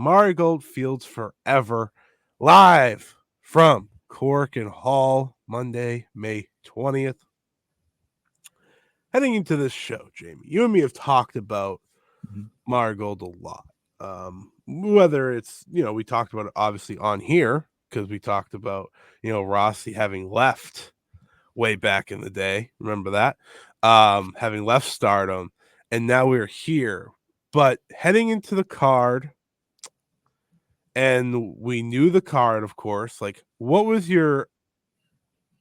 Marigold Fields Forever, live from Cork and Hall, Monday, May 20th. Heading into this show, Jamie, you and me have talked about Marigold a lot. Whether it's, we talked about it obviously on here because we talked about, Rossy having left way back in the day. Remember that? Having left Stardom, and now we're here. But heading into the card, and we knew the card, of course. Like, what was your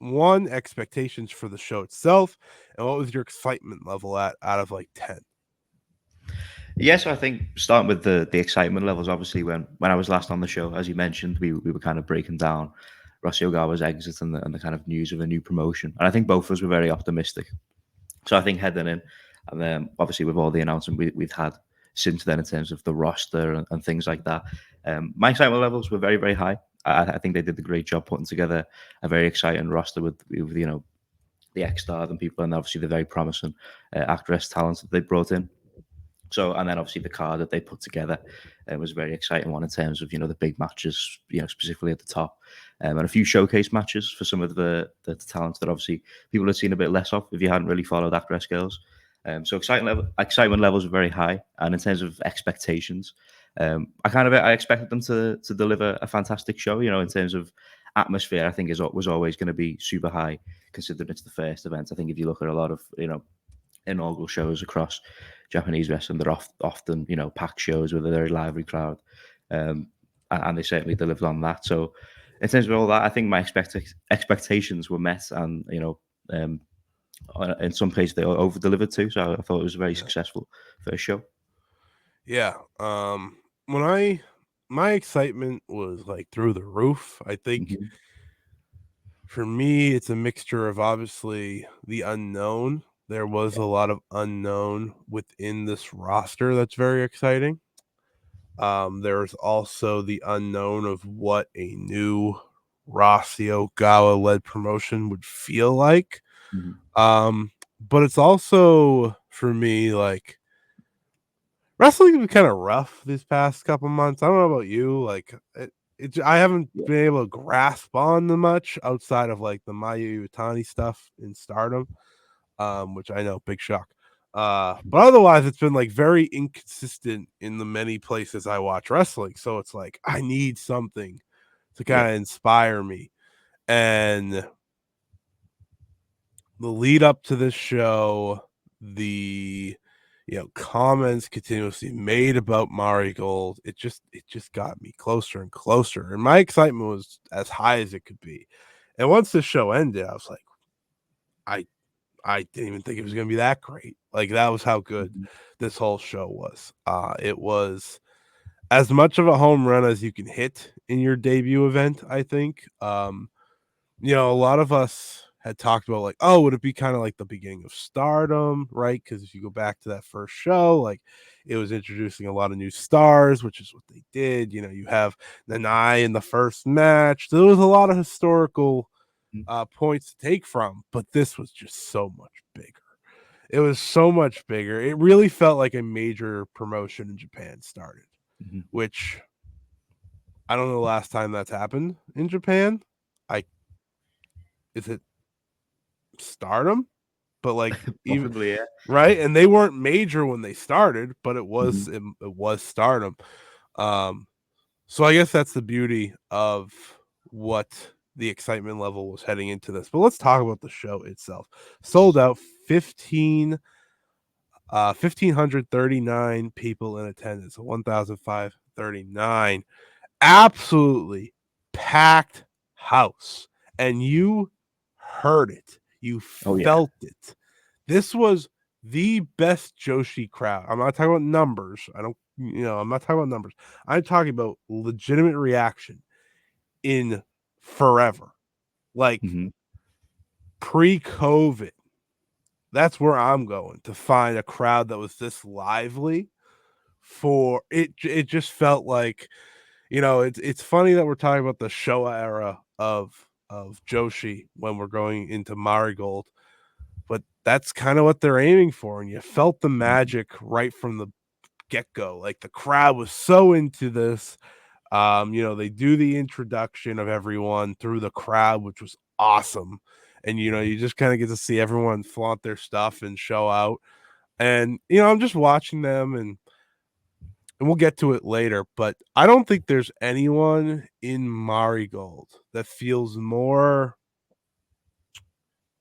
expectations for the show itself, and what was your excitement level out of like 10? Yes, I think starting with the excitement levels, obviously when I was last on the show, as you mentioned, we were kind of breaking down Rossy Ogawa's exit and the kind of news of a new promotion. And I think both of us were very optimistic. So I think heading in, and then obviously with all the announcement we've had since then in terms of the roster and things like that, my excitement levels were very, very high. I think they did a great job putting together a very exciting roster with the X-Star and people, and obviously the very promising Actwres talents that they brought in. So, and then obviously the card that they put together was a very exciting one in terms of, the big matches, specifically at the top, and a few showcase matches for some of the talents that obviously people had seen a bit less of if you hadn't really followed Actwres girls. So excitement levels are very high, and in terms of expectations, I expected them to deliver a fantastic show. In terms of atmosphere, I think was always going to be super high considering it's the first event. I think if you look at a lot of inaugural shows across Japanese wrestling, they're often packed shows with a very lively crowd, and they certainly delivered on that. So in terms of all that, I think my expectations were met, and in some cases they over delivered too. So I thought it was a very successful first show. Yeah. When my excitement was like through the roof. I think for me, it's a mixture of obviously the unknown. There was a lot of unknown within this roster that's very exciting. There's also the unknown of what a new Rossy Ogawa led promotion would feel like. But it's also for me like wrestling has been kind of rough these past couple months. I don't know about you. Like I haven't been able to grasp on the much outside of like the Mayu Iwatani stuff in Stardom, which I know, big shock. But otherwise, it's been like very inconsistent in the many places I watch wrestling. So it's like I need something to kind of inspire me. And the lead up to this show, the comments continuously made about Marigold, it just got me closer and closer, and my excitement was as high as it could be. And once the show ended, I was like, I didn't even think it was going to be that great. Like, that was how good this whole show was. It was as much of a home run as you can hit in your debut event, I think. A lot of us had talked about like, oh, would it be kind of like the beginning of Stardom, right? Because if you go back to that first show, like it was introducing a lot of new stars, which is what they did. You have Nanai in the first match. There was a lot of historical points to take from, but this was just so much bigger. It was so much bigger. It really felt like a major promotion in Japan started, which I don't know the last time that's happened in Japan. Is it Stardom? But like even Possibly, yeah. right, and they weren't major when they started, but it was it was Stardom. So I guess that's the beauty of what the excitement level was heading into this. But let's talk about the show itself. Sold out 1,539 people in attendance, 1,539. Absolutely packed house. And you heard it. You felt it. This was the best Joshi crowd. I'm not talking about numbers. I'm not talking about numbers. I'm talking about legitimate reaction in forever. Like pre-COVID. That's where I'm going to find a crowd that was this lively. For it just felt like, it's funny that we're talking about the Showa era of Joshi when we're going into Marigold, but that's kind of what they're aiming for, and you felt the magic right from the get-go. Like, the crowd was so into this. They do the introduction of everyone through the crowd, which was awesome. And you just kind of get to see everyone flaunt their stuff and show out. And I'm just watching them, and we'll get to it later, but I don't think there's anyone in Marigold that feels more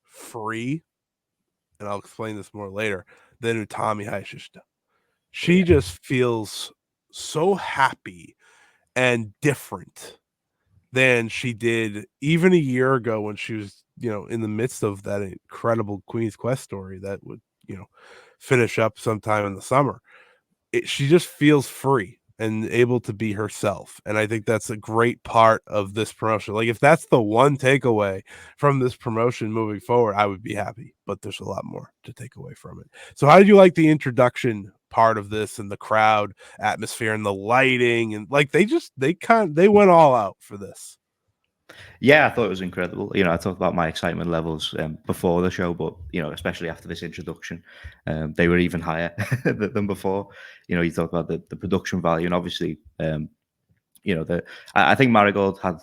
free, and I'll explain this more later, than Utami Hayashishita. She just feels so happy and different than she did even a year ago when she was, in the midst of that incredible Queen's Quest story that would, finish up sometime in the summer. She just feels free and able to be herself. And I think that's a great part of this promotion. Like, if that's the one takeaway from this promotion moving forward, I would be happy. But there's a lot more to take away from it. So how did you like the introduction part of this and the crowd atmosphere and the lighting? And like they went all out for this. Yeah, I thought it was incredible. I talked about my excitement levels before the show, but especially after this introduction, they were even higher than before. You talk about the production value, and obviously, I think Marigold had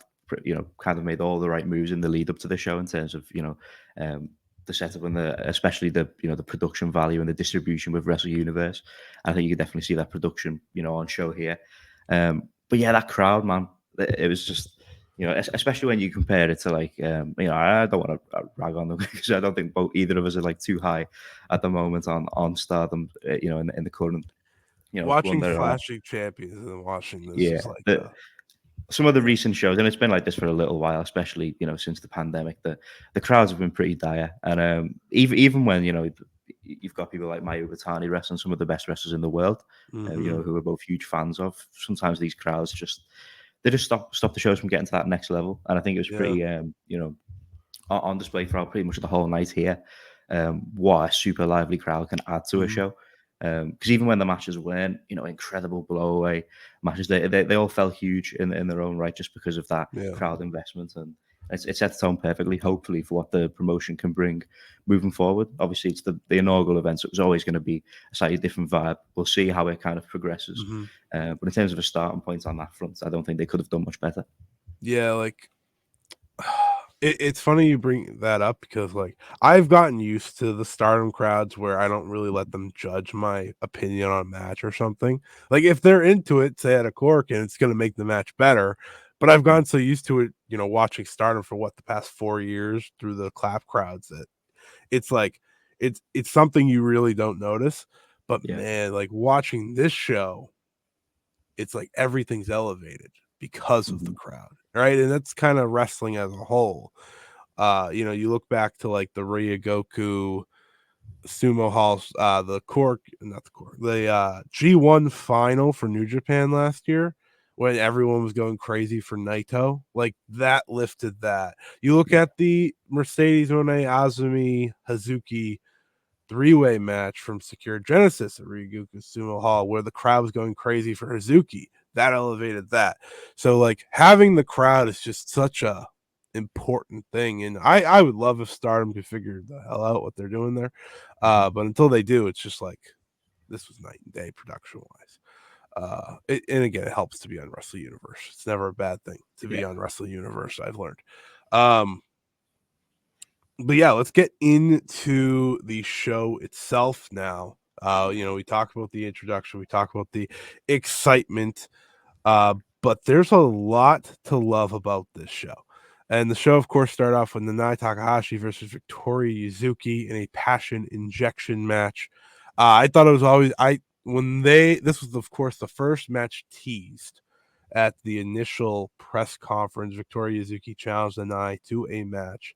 kind of made all the right moves in the lead up to the show in terms of the setup and especially the the production value and the distribution with Wrestle Universe. I think you could definitely see that production on show here. But yeah, that crowd, man, it was just. Especially when you compare it to like, I don't want to rag on them because I don't think either of us are like too high at the moment on Stardom. In the current, Watching one they're on. Flashing Champions and watching this Yeah, is like some of the recent shows, and it's been like this for a little while, especially since the pandemic. The crowds have been pretty dire, and even when you've got people like Mayu Iwatani wrestling some of the best wrestlers in the world, who we're both huge fans of. Sometimes these crowds just stop the shows from getting to that next level, and I think it was pretty on display throughout pretty much the whole night here. What a super lively crowd can add to a show. Because even when the matches weren't, incredible blowaway matches, they all felt huge in their own right just because of that crowd investment, and it set the tone perfectly, hopefully, for what the promotion can bring moving forward. Obviously, it's the inaugural event, so it was always going to be a slightly different vibe. We'll see how it kind of progresses. But in terms of a starting point on that front, I don't think they could have done much better. Yeah, like it's funny you bring that up because like I've gotten used to the Stardom crowds where I don't really let them judge my opinion on a match or something. Like if they're into it, say at a Cork, and it's going to make the match better. But I've gotten so used to it, watching Stardom for the past 4 years through the clap crowds that it's like it's something you really don't notice. But man, like watching this show, it's like everything's elevated because of the crowd, right? And that's kind of wrestling as a whole. You look back to like the Ryogoku Sumo Halls, the G1 final for New Japan last year when everyone was going crazy for Naito. Like that lifted that. You look at the Mercedes One Azumi Hazuki three-way match from Secure Genesis at Ryogoku Sumo Hall where the crowd was going crazy for Hazuki. That elevated that. So like having the crowd is just such a important thing. And I would love if Stardom could figure the hell out what they're doing there. But until they do, it's just like this was night and day production wise. And again, it helps to be on Wrestle Universe. It's never a bad thing to be on Wrestle Universe, I've learned. But yeah, let's get into the show itself now. We talked about the introduction, we talked about the excitement, but there's a lot to love about this show. And the show, of course, started off with Nanae Takahashi versus Victoria Yuzuki in a passion injection match. I thought it was always this was of course the first match teased at the initial press conference. Victoria Yuzuki challenged Nanae to a match.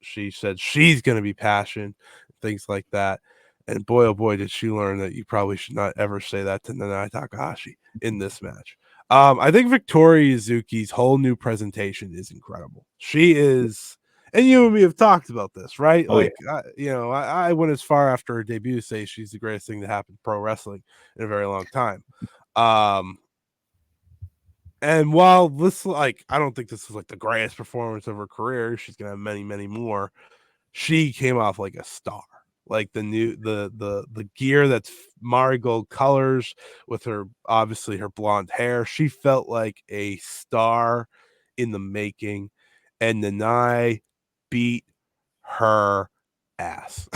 She said she's going to be passion, things like that. And boy, oh boy, did she learn that you probably should not ever say that to Nanae Takahashi in this match. I think Victoria Yuzuki's whole new presentation is incredible. She is, and you and me have talked about this, right? I went as far after her debut to say she's the greatest thing to happen to pro wrestling in a very long time. And while this, like, I don't think this is like the greatest performance of her career, she's gonna have many, many more. She came off like a star. like the gear that's Marigold colors with her, obviously her blonde hair. She felt like a star in the making, and Nanai beat her ass.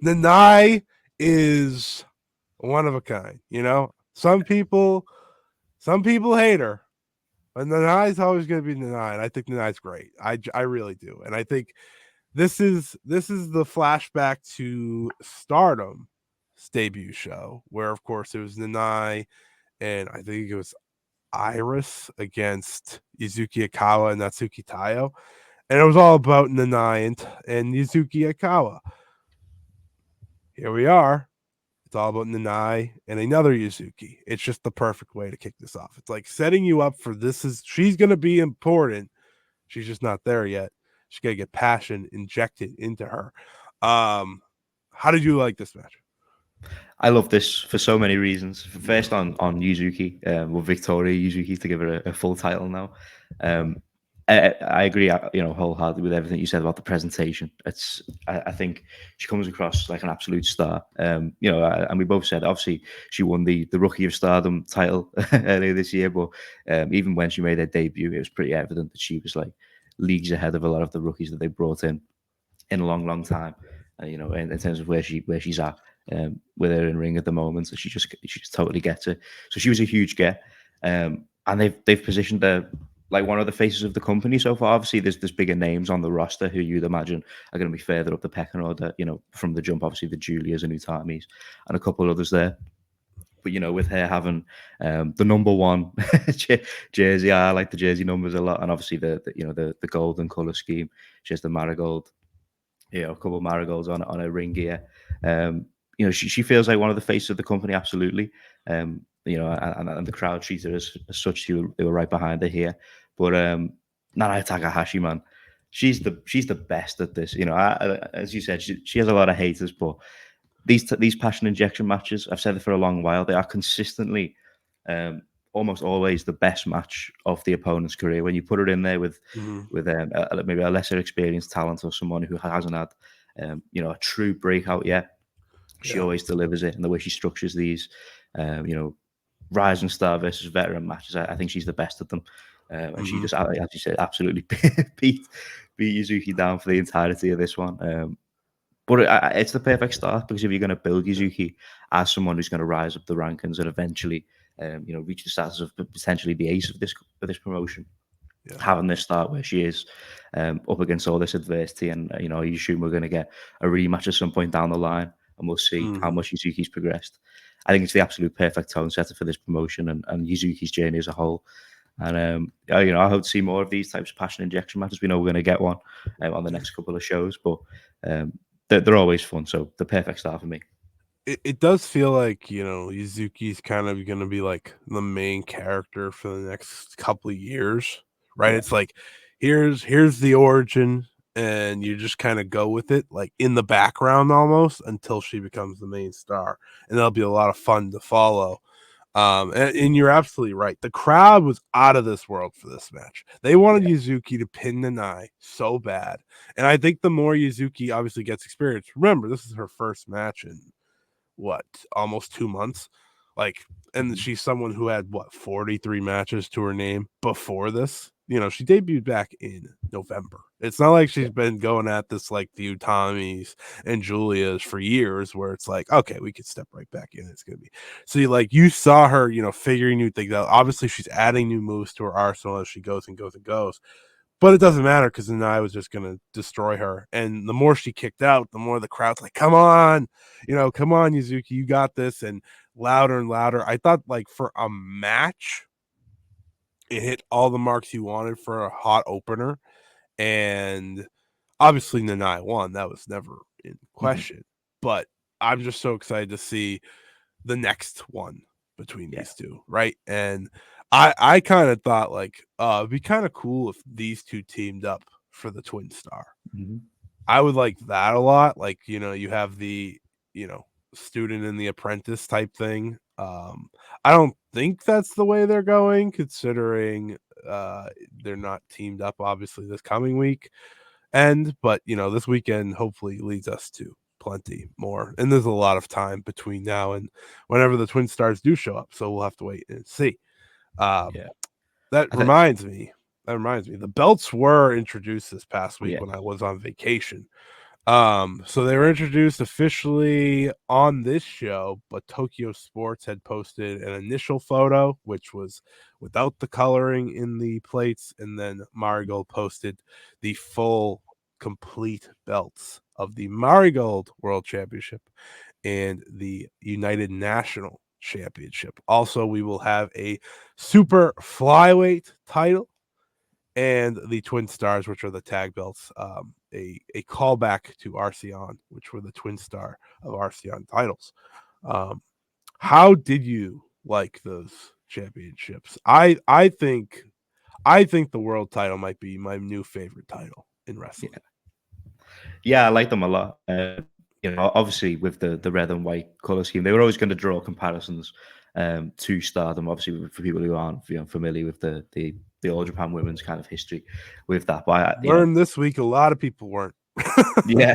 Nanai is one of a kind, you know. Some people hate her, but Nanai's always going to be Nanai, and I think Nanai's great. I really do, and I think this is the flashback to Stardom's debut show, where of course it was Nanai and I think it was Iris against Yuzuki Akawa and Natsuki Tayo, and it was all about Nanai and Yuzuki Akawa. Here we are. It's all about Nanai and another Yuzuki. It's just the perfect way to kick this off. It's like setting you up for she's going to be important. She's just not there yet. She's got to get passion injected into her. How did you like this match? I love this for so many reasons. First, on Yuzuki, Victoria Yuzuki, to give her a full title now. I agree, wholeheartedly with everything you said about the presentation. I think she comes across like an absolute star. And we both said, obviously she won the Rookie of Stardom title earlier this year, but even when she made her debut, it was pretty evident that she was like leagues ahead of a lot of the rookies that they brought in a long time. In terms of where she's at. With her in ring at the moment, so she just totally gets it. So she was a huge get, and they've positioned her like one of the faces of the company so far. Obviously, there's bigger names on the roster who you'd imagine are going to be further up the pecking order. From the jump, obviously the Giulias and Utamis and a couple others there. But with her having the number one jersey, I like the jersey numbers a lot, and obviously the golden color scheme. She has the marigold, a couple of marigolds on her ring gear. She feels like one of the faces of the company, absolutely. And the crowd treats her as such. They were right behind her here. But Nanae Takahashi, man, she's the best at this. As you said, she has a lot of haters, but these passion injection matches, I've said it for a long while, they are consistently almost always the best match of the opponent's career. When you put it in there with maybe a lesser experienced talent or someone who hasn't had a true breakout yet, she always delivers it. And the way she structures these rising star versus veteran matches, I think she's the best at them. And she just, as you said, absolutely beat Yuzuki down for the entirety of this one. But it's the perfect start, because if you're going to build Yuzuki as someone who's going to rise up the rankings and eventually, reach the status of potentially the ace of this promotion, having this start where she is up against all this adversity, and you assume we're going to get a rematch at some point down the line, and we'll see how much Yuzuki's progressed. I think it's the absolute perfect tone setter for this promotion and Yuzuki's journey as a whole. And I hope to see more of these types of passion injection matches. We know we're going to get one on the next couple of shows, but they're always fun. So the perfect start for me. It does feel like, Yuzuki's kind of going to be like the main character for the next couple of years, right? Yeah. It's like, here's the origin, and you just kind of go with it, like in the background almost, until she becomes the main star, and that'll be a lot of fun to follow. And you're absolutely right. The crowd was out of this world for this match. They wanted Yuzuki to pin Nanai so bad, and I think the more Yuzuki obviously gets experience. Remember, this is her first match in almost 2 months, and she's someone who had 43 matches to her name before this. She debuted back in November. It's not like she's been going at this like the Utamis and Giulias for years, where it's like, okay, we could step right back in. It's gonna be so you saw her, figuring new things out. Obviously, she's adding new moves to her arsenal as she goes and goes and goes. But it doesn't matter, because Nanai was just going to destroy her. And the more she kicked out, the more the crowd's like, come on, come on, Yuzuki, you got this. And louder and louder. I thought, for a match, it hit all the marks you wanted for a hot opener. And obviously, Nanai won. That was never in question. But I'm just so excited to see the next one between these two, right? And I kind of thought it'd be kind of cool if these two teamed up for the Twin Star. I would like that a lot. You have the student and the apprentice type thing. I don't think that's the way they're going, considering they're not teamed up obviously this coming week. end, but this weekend hopefully leads us to plenty more. And there's a lot of time between now and whenever the Twin Stars do show up, so we'll have to wait and see. Yeah. That I think, reminds me. The belts were introduced this past week yeah. when I was on vacation. So they were introduced officially on this show, but Tokyo Sports had posted an initial photo, which was without the coloring in the plates, and then Marigold posted the full, complete belts of the Marigold World Championship and the United National Championship. Also, we will have a super flyweight title and the Twin Stars, which are the tag belts, a callback to Arceon, which were the Twin Star of Arceon titles. How did you like those championships? I think the world title might be my new favorite title in wrestling. Yeah, I like them a lot. Obviously with the red and white color scheme, they were always going to draw comparisons to Stardom. Obviously, for people who aren't familiar with the All Japan Women's kind of history with that, but Learned this week a lot of people weren't. yeah,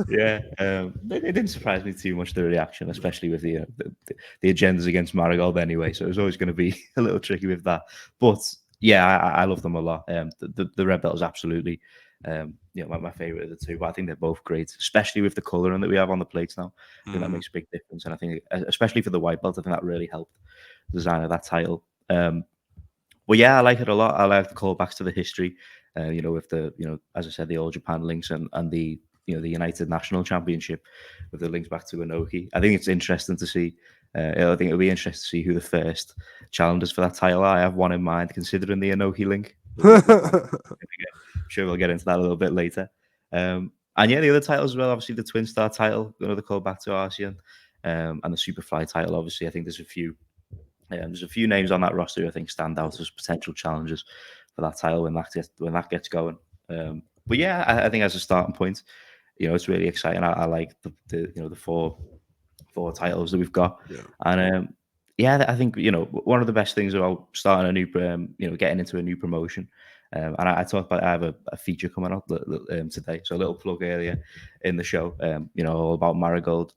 yeah. It didn't surprise me too much, the reaction, especially with the agendas against Marigold anyway. So it was always going to be a little tricky with that. But yeah, I love them a lot. The red belt is absolutely my favorite of the two. But I think they're both great, especially with the coloring that we have on the plates now. I think that makes a big difference, and I think especially for the white belt, I think that really helped the design of that title. But yeah, I like it a lot. I like the callbacks to the history. With as I said, the All Japan links and the the United National Championship with the links back to Inoki. I think it's interesting to see. I think it'll be interesting to see who the first challengers for that title are. I have one in mind, considering the Inoki link. I'm sure we'll get into that a little bit later. And yeah, the other titles as well. Obviously, the Twin Star title, another callback to Arceon, and the Superfly title. Obviously, I think there's a few names on that roster who I think stand out as potential challengers for that title when that gets going. But yeah, I think as a starting point, it's really exciting. I like the four titles that we've got, and yeah, I think one of the best things about starting a new getting into a new promotion. And I talked about I have a feature coming up today, so a little plug earlier in the show, all about Marigold.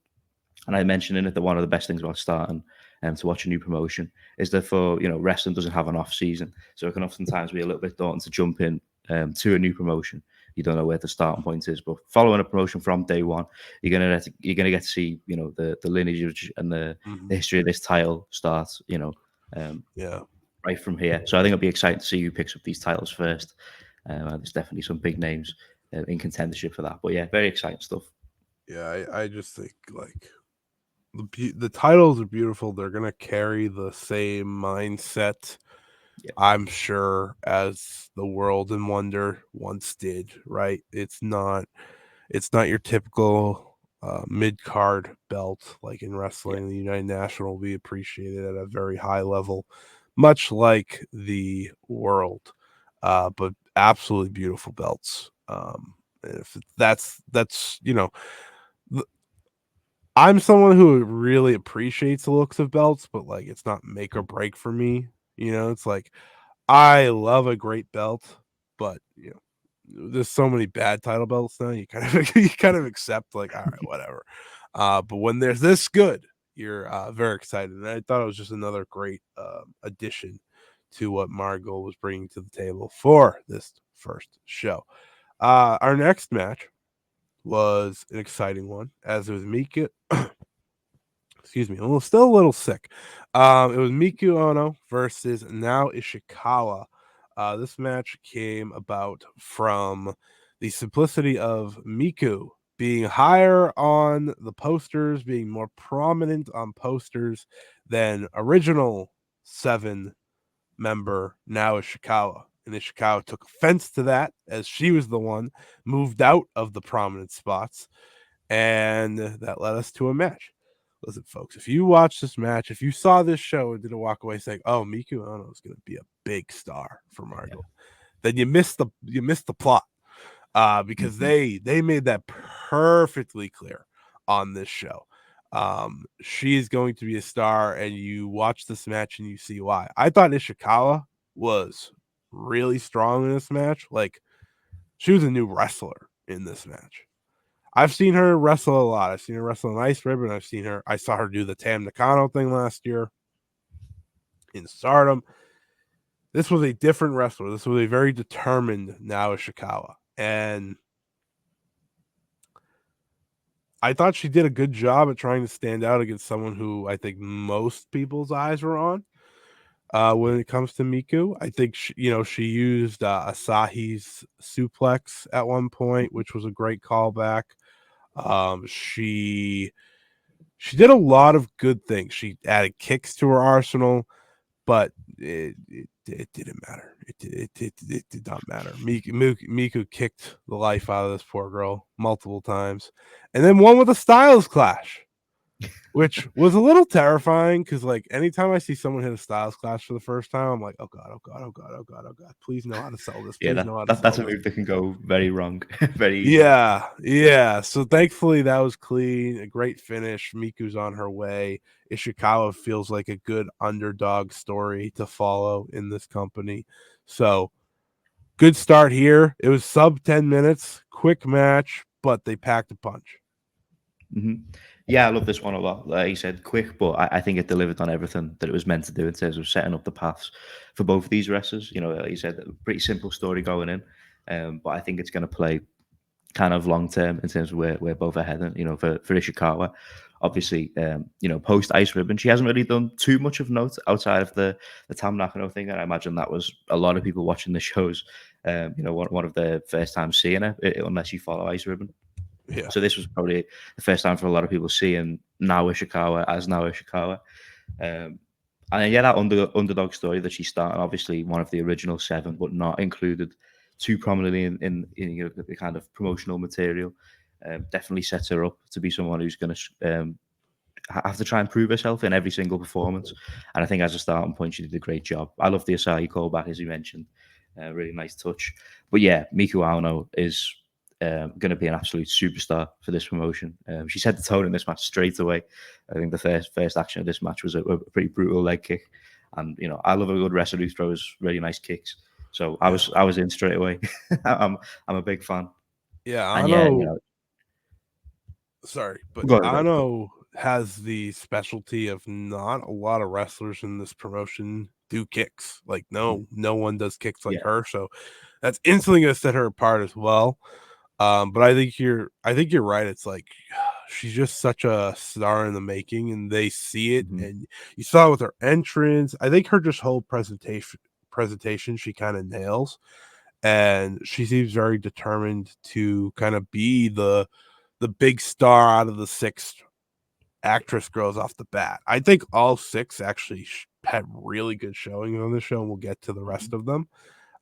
And I mentioned in it that one of the best things about starting to watch a new promotion is that wrestling doesn't have an off season, so it can oftentimes be a little bit daunting to jump in to a new promotion. You don't know where the starting point is, but following a promotion from day one, you're gonna get to see the lineage and the history of this title starts. Right from here. So I think it'll be exciting to see who picks up these titles first. There's definitely some big names in contendership for that. But yeah, very exciting stuff. Yeah, I just think like the titles are beautiful. They're gonna carry the same mindset, I'm sure, as the World and Wonder once did. Right? It's not your typical mid card belt like in wrestling. Yeah. The United National will be appreciated at a very high level, much like the World. But absolutely beautiful belts. If that's I'm someone who really appreciates the looks of belts, but like it's not make or break for me. It's like I love a great belt, but there's so many bad title belts now. You kind of you kind of accept like, all right, whatever. But when there's this good, you're very excited. And I thought it was just another great addition to what Marigold was bringing to the table for this first show. Our next match was an exciting one, as it was Mika. Excuse me, still a little sick. It was Miku Ono versus Now Ishikawa. This match came about from the simplicity of Miku being higher on the posters, being more prominent on posters than original 7-member Now Ishikawa. And Ishikawa took offense to that, as she was the one moved out of the prominent spots. And that led us to a match. Listen, folks, if you watch this match, if you saw this show and didn't walk away saying, "Oh, Miku Ono is going to be a big star for Marigold," then you missed the plot, because they made that perfectly clear on this show. She is going to be a star, and you watch this match and you see why. I thought Ishikawa was really strong in this match. Like She was a new wrestler in this match. I've seen her wrestle a lot. I've seen her wrestle in Ice Ribbon. I saw her do the Tam Nakano thing last year in Stardom. This was a different wrestler. This was a very determined now Ishikawa. And I thought she did a good job at trying to stand out against someone who I think most people's eyes were on. When it comes to Miku, I think she used Asahi's suplex at one point, which was a great callback. She did a lot of good things. She added kicks to her arsenal, but it didn't matter. It did not matter. Miku kicked the life out of this poor girl multiple times, and then won with a Styles Clash, which was a little terrifying because, like, anytime I see someone hit a Styles Clash for the first time, I'm like, oh god, oh god, oh god, oh god, oh god, please know how to sell this. Please know how to sell that's a this. move that can go very wrong, very easily. Yeah. So thankfully that was clean. A great finish. Miku's on her way. Ishikawa feels like a good underdog story to follow in this company. So good start here. It was sub 10 minutes, quick match, but they packed a punch. Mm-hmm. Yeah, I love this one a lot. Like you said, quick, but I think it delivered on everything that it was meant to do in terms of setting up the paths for both of these wrestlers. You know, like you said, a pretty simple story going in, but I think it's going to play kind of long term in terms of where both are heading. You know, for Ishikawa, obviously, post Ice Ribbon, she hasn't really done too much of note outside of the Tam Nakano thing, and I imagine that was a lot of people watching the shows. One of their first time seeing her, unless you follow Ice Ribbon. Yeah. So this was probably the first time for a lot of people seeing now Ishikawa as now Ishikawa. And yeah, that underdog story that she's starting, obviously one of the original 7, but not included too prominently in the kind of promotional material. Definitely sets her up to be someone who's going to have to try and prove herself in every single performance. And I think as a starting point, she did a great job. I love the Asahi callback, as you mentioned. Really nice touch. But yeah, Miku Aono is going to be an absolute superstar for this promotion. She set the tone in this match straight away. I think the first action of this match was a pretty brutal leg kick, and I love a good wrestler who throws really nice kicks. So I was in straight away. I'm a big fan. Yeah, And Ano. Sorry, but go ahead. Ano has the specialty of not a lot of wrestlers in this promotion do kicks. Like no one does kicks like her. So that's instantly going to set her apart as well. But I think you're right. It's like she's just such a star in the making, and they see it. And you saw it with her entrance. I think her just whole presentation she kind of nails, and she seems very determined to kind of be the big star out of the 6 Actwres girls off the bat. I think all 6 actually had really good showing on the show, and we'll get to the rest of them.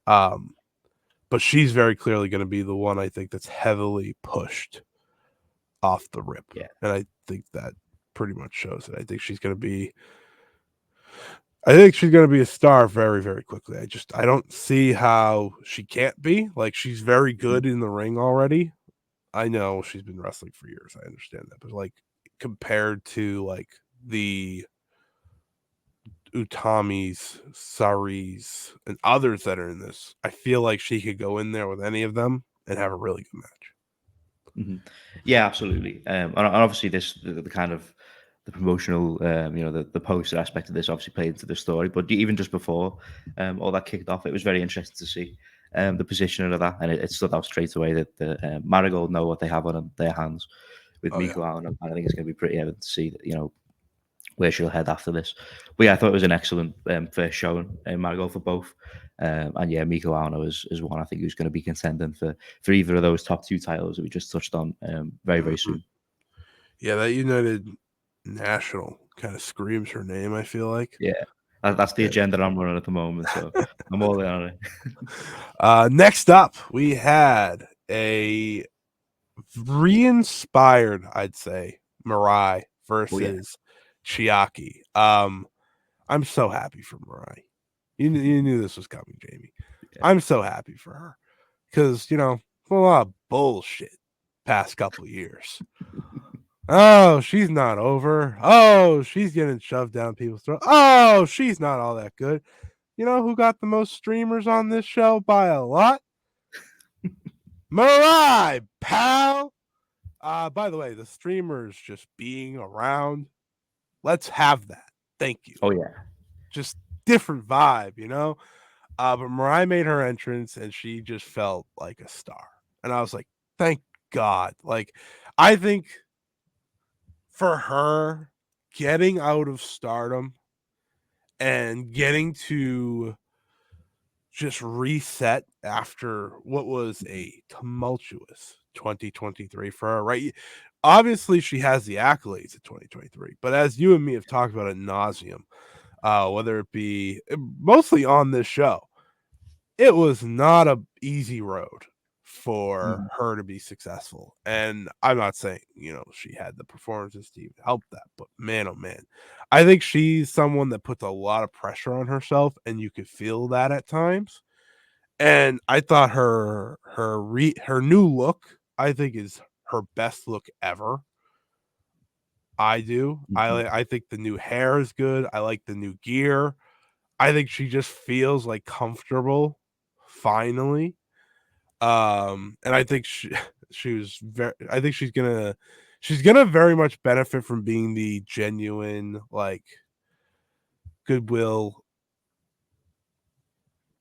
But she's very clearly going to be the one I think that's heavily pushed off the rip. Yeah. And I think that pretty much shows it. I think she's going to be a star very, very quickly. I don't see how she can't be. Like, she's very good in the ring already. I know she's been wrestling for years. I understand that. But like compared to like the Utami's, Saree's, and others that are in this, I feel like she could go in there with any of them and have a really good match. Yeah, absolutely. And obviously, the kind of the promotional, the poster aspect of this obviously played into the story. But even just before all that kicked off, it was very interesting to see the positioning of that, and it stood out straight away that the Marigold know what they have on their hands with Miku Aono, and I think it's going to be pretty evident to see that where she'll head after this. But yeah, I thought it was an excellent first showing in Marigold for both. And yeah, Miku Aono is one I think who's going to be contending for either of those top 2 titles that we just touched on very, very soon. Yeah, that United National kind of screams her name, I feel like. Yeah, that's the agenda I'm running at the moment, so I'm all in on it. Next up, we had a reinspired, I'd say, Marai versus Chiaki. I'm so happy for Marai. You knew this was coming, Jamie. Yeah. I'm so happy for her because a lot of bullshit past couple years. Oh, she's not over. Oh, she's getting shoved down people's throats. Oh, she's not all that good. You know who got the most streamers on this show by a lot? Marai, pal. By the way, the streamers just being around, let's have that. Thank you. Oh yeah. Just different vibe, you know? But Mariah made her entrance and she just felt like a star. And I was like, thank God. Like, I think for her getting out of stardom and getting to just reset after what was a tumultuous 2023 for her, right? Obviously, she has the accolades of 2023, but as you and me have talked about ad nauseum, whether it be mostly on this show, it was not a easy road for her to be successful. And I'm not saying, she had the performances to even help that, but man, oh man, I think she's someone that puts a lot of pressure on herself, and you could feel that at times. And I thought her new look, I think, is her best look ever. I do. I think the new hair is good. I like the new gear. I think she just feels like comfortable finally. And I think she was very I think she's gonna very much benefit from being the genuine, like, goodwill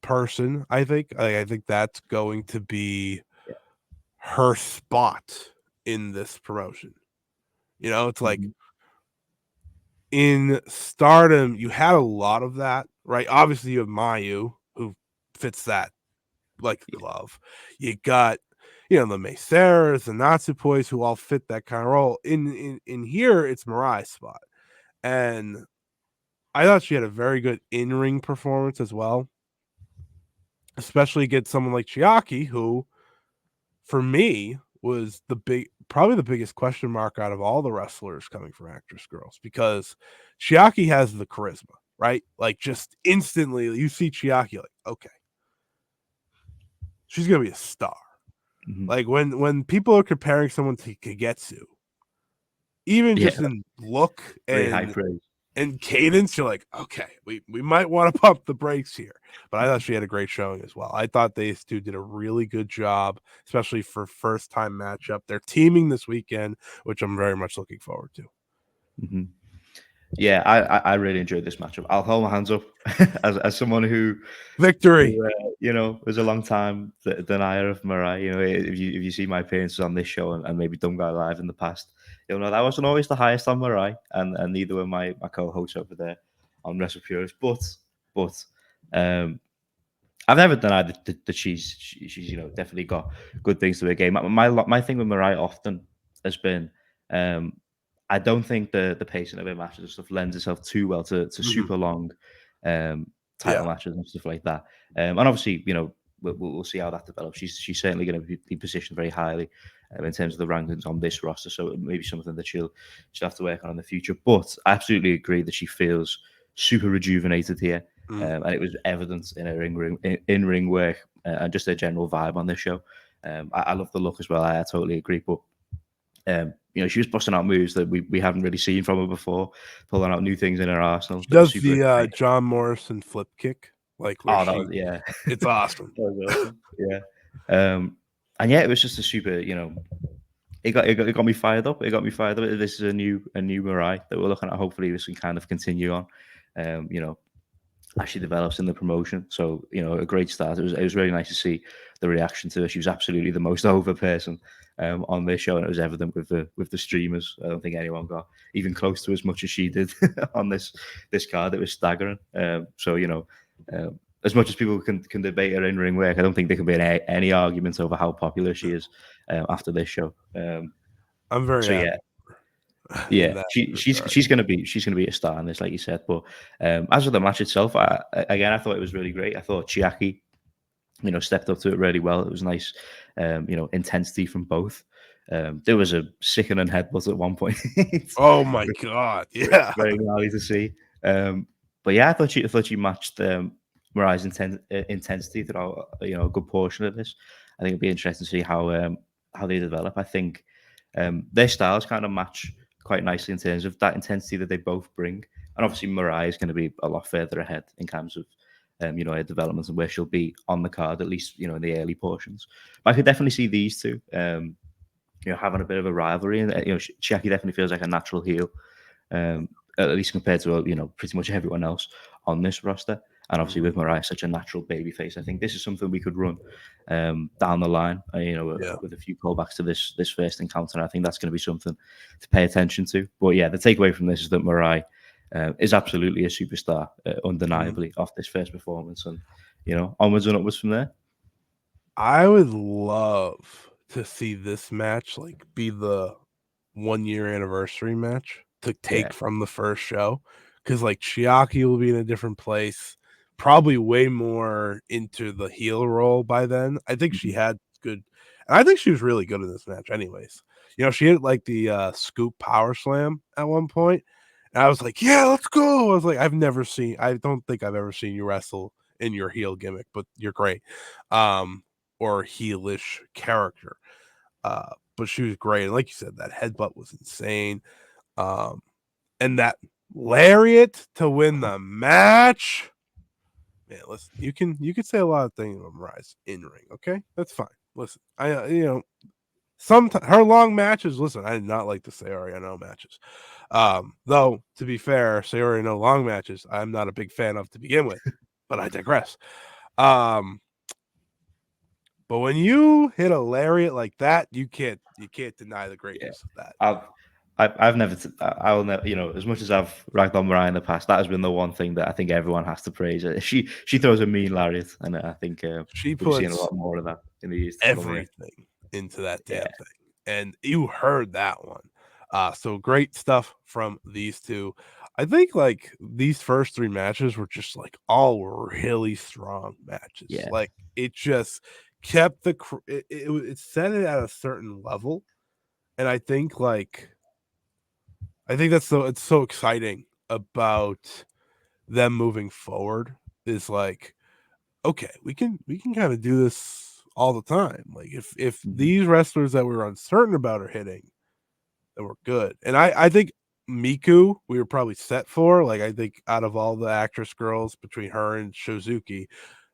person. I think that's going to be her spot in this promotion. It's like in Stardom, you had a lot of that, right? Obviously, you have Mayu, who fits that like a glove. You got, the Meseras, the Natsupois, who all fit that kind of role. In here, it's Marai's spot. And I thought she had a very good in-ring performance as well. Especially against someone like Chiaki, who, for me, was probably the biggest question mark out of all the wrestlers coming from Actress Girls, because Chiaki has the charisma, right? Like, just instantly you see Chiaki, like, okay, she's gonna be a star. Like, when people are comparing someone to Kagetsu, even just in look Very high praise. and cadence, you're like, okay, we might want to pump the brakes here. But I thought she had a great showing as well. I thought these two did a really good job, especially for first time matchup. They're teaming this weekend, which I'm very much looking forward to. Yeah, I really enjoyed this matchup. I'll hold my hands up as someone who Victory. was a long time denier of Marai. If you see my appearances on this show and maybe Dumb Guy Live in the past, you'll know that I wasn't always the highest on Marai, and neither were my co-hosts over there on WrestlePurists. But I've never denied that she's definitely got good things to her game. My thing with Marai often has been, I don't think the pacing of her matches and stuff lends itself too well to super long title matches and stuff like that. And obviously, we'll see how that develops. She's certainly going to be positioned very highly in terms of the rankings on this roster, so it may be something that she'll have to work on in the future. But I absolutely agree that she feels super rejuvenated here. And it was evident in her in-ring work and just her general vibe on this show. I love the look as well. I totally agree. But she was busting out moves that we haven't really seen from her before, pulling out new things in her arsenal. She does the John Morrison flip kick, like, it's awesome. That was awesome. Yeah. And yeah, it was just a super, it got me fired up. It got me fired up. This is a new Marai that we're looking at. Hopefully, this can kind of continue on. As she develops in the promotion. So, a great start. It was really nice to see the reaction to her. She was absolutely the most over person on this show, and it was evident with the streamers. I don't think anyone got even close to as much as she did on this card. It was staggering. As much as people can debate her in-ring work, I don't think there can be any arguments over how popular she is after this show. I'm very happy. Yeah, she's gonna be a star in this, like you said. But as for the match itself, I thought it was really great. I thought Chiaki, stepped up to it really well. It was nice, intensity from both. There was a sickening headbutt at one point. Oh my god! Yeah, very gnarly to see. But yeah, I thought she matched Marai's intensity throughout a good portion of this. I think it'd be interesting to see how they develop. I think their styles kind of match quite nicely in terms of that intensity that they both bring. And obviously, Marai is going to be a lot further ahead in terms of her developments and where she'll be on the card, at least, in the early portions. But I could definitely see these two, having a bit of a rivalry. And, Chiaki definitely feels like a natural heel, at least compared to, pretty much everyone else on this roster. And obviously with Marai, such a natural babyface, I think this is something we could run down the line, with a few callbacks to this first encounter. And I think that's going to be something to pay attention to. But yeah, the takeaway from this is that Marai is absolutely a superstar, undeniably, off this first performance. And, onwards and upwards from there. I would love to see this match be the 1 year anniversary match to take from the first show, because Chiaki will be in a different place, probably way more into the heel role by then. I think she had good, and I think she was really good in this match anyways. She hit the scoop power slam at one point, and I was like, yeah, let's go. I was like, I don't think I've ever seen you wrestle in your heel gimmick, but you're great. Or heelish character. But she was great. And like you said, that headbutt was insane. And that lariat to win the match. Man, listen, you can say a lot of things about Mariah's in ring, okay? That's fine. Listen, sometimes her long matches, listen, I did not like the Sareee No matches. Though, to be fair, Sareee No long matches, I'm not a big fan of to begin with, but I digress. But when you hit a lariat like that, you can't deny the greatness of that. I've never, I will never, as much as I've ragged on Mariah in the past, that has been the one thing that I think everyone has to praise. She throws a mean lariat, and I think she we'll be seeing a puts lot more of that in the years to come. everything into that damn thing, and you heard that one. So great stuff from these two. I think these first three matches were just all really strong matches. Yeah. It just kept it set it at a certain level, and I think it's so exciting about them moving forward is okay, we can kind of do this all the time. If these wrestlers that we were uncertain about are hitting, then we're good. And I think Miku we were probably set for. I think out of all the actress girls between her and Shizuki,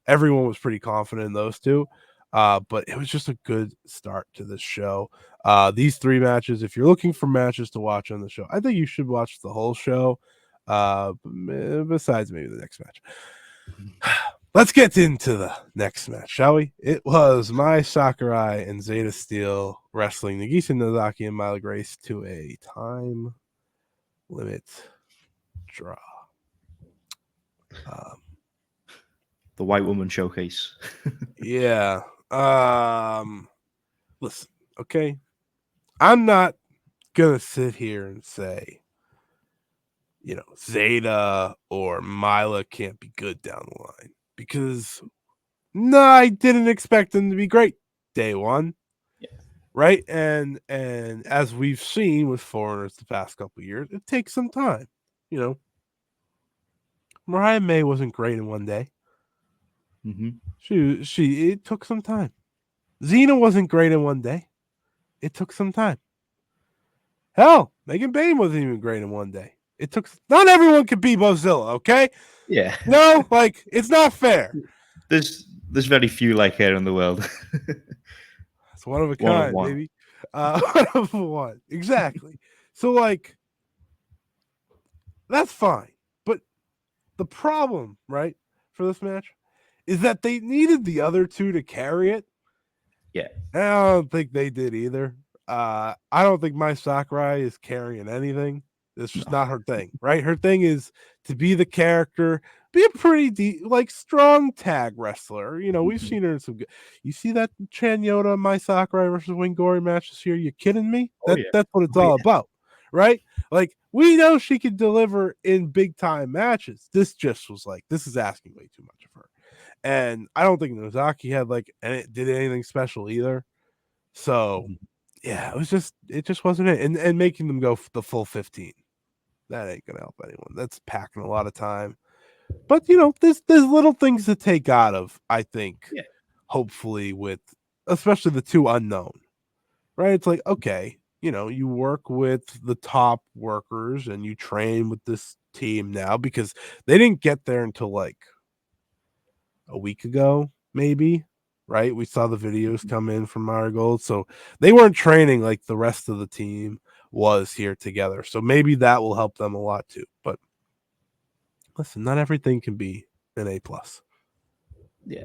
everyone was pretty confident in those two. But it was just a good start to this show. These three matches, if you're looking for matches to watch on the show, I think you should watch the whole show. Besides maybe the next match. Let's get into the next match, shall we? It was Mai Sakurai and Zeta Steel wrestling Nagisa Nozaki and Myla Grace to a time limit draw. The white woman showcase. Yeah. Listen, okay. I'm not gonna sit here and say, Zeta or Myla can't be good down the line, because no, I didn't expect them to be great day one. Yeah. Right? And as we've seen with foreigners the past couple of years, it takes some time. Mariah May wasn't great in one day. It took some time. Xena wasn't great in one day. It took some time. Hell, Megan Bayne wasn't even great in one day. Not everyone can be Bozilla, okay? Yeah. No, it's not fair. There's very few like her in the world. It's one of a kind, baby. One of one. Exactly. So that's fine. But the problem, right, for this match is that they needed the other two to carry it. Yeah. And I don't think they did either. I don't think Mai Sakurai is carrying anything. It's just not her thing, right? Her thing is to be the character, be a pretty strong tag wrestler. We've seen her in some good. You see that Chan Yoda Mai Sakurai versus Wing Gory match this year? You kidding me? That's what it's all about, right? We know she can deliver in big time matches. This just was this is asking way too much of her. And I don't think Nozaki had did anything special either. So yeah, it just wasn't it. And making them go the full 15. That ain't gonna help anyone. That's packing a lot of time. But there's little things to take out of, I think, hopefully, with especially the two unknown. Right? It's okay, you work with the top workers and you train with this team now, because they didn't get there until a week ago, maybe. Right? We saw the videos come in from Marigold, so they weren't training like the rest of the team was here together. So maybe that will help them a lot too. But listen, not everything can be an A plus. Yeah,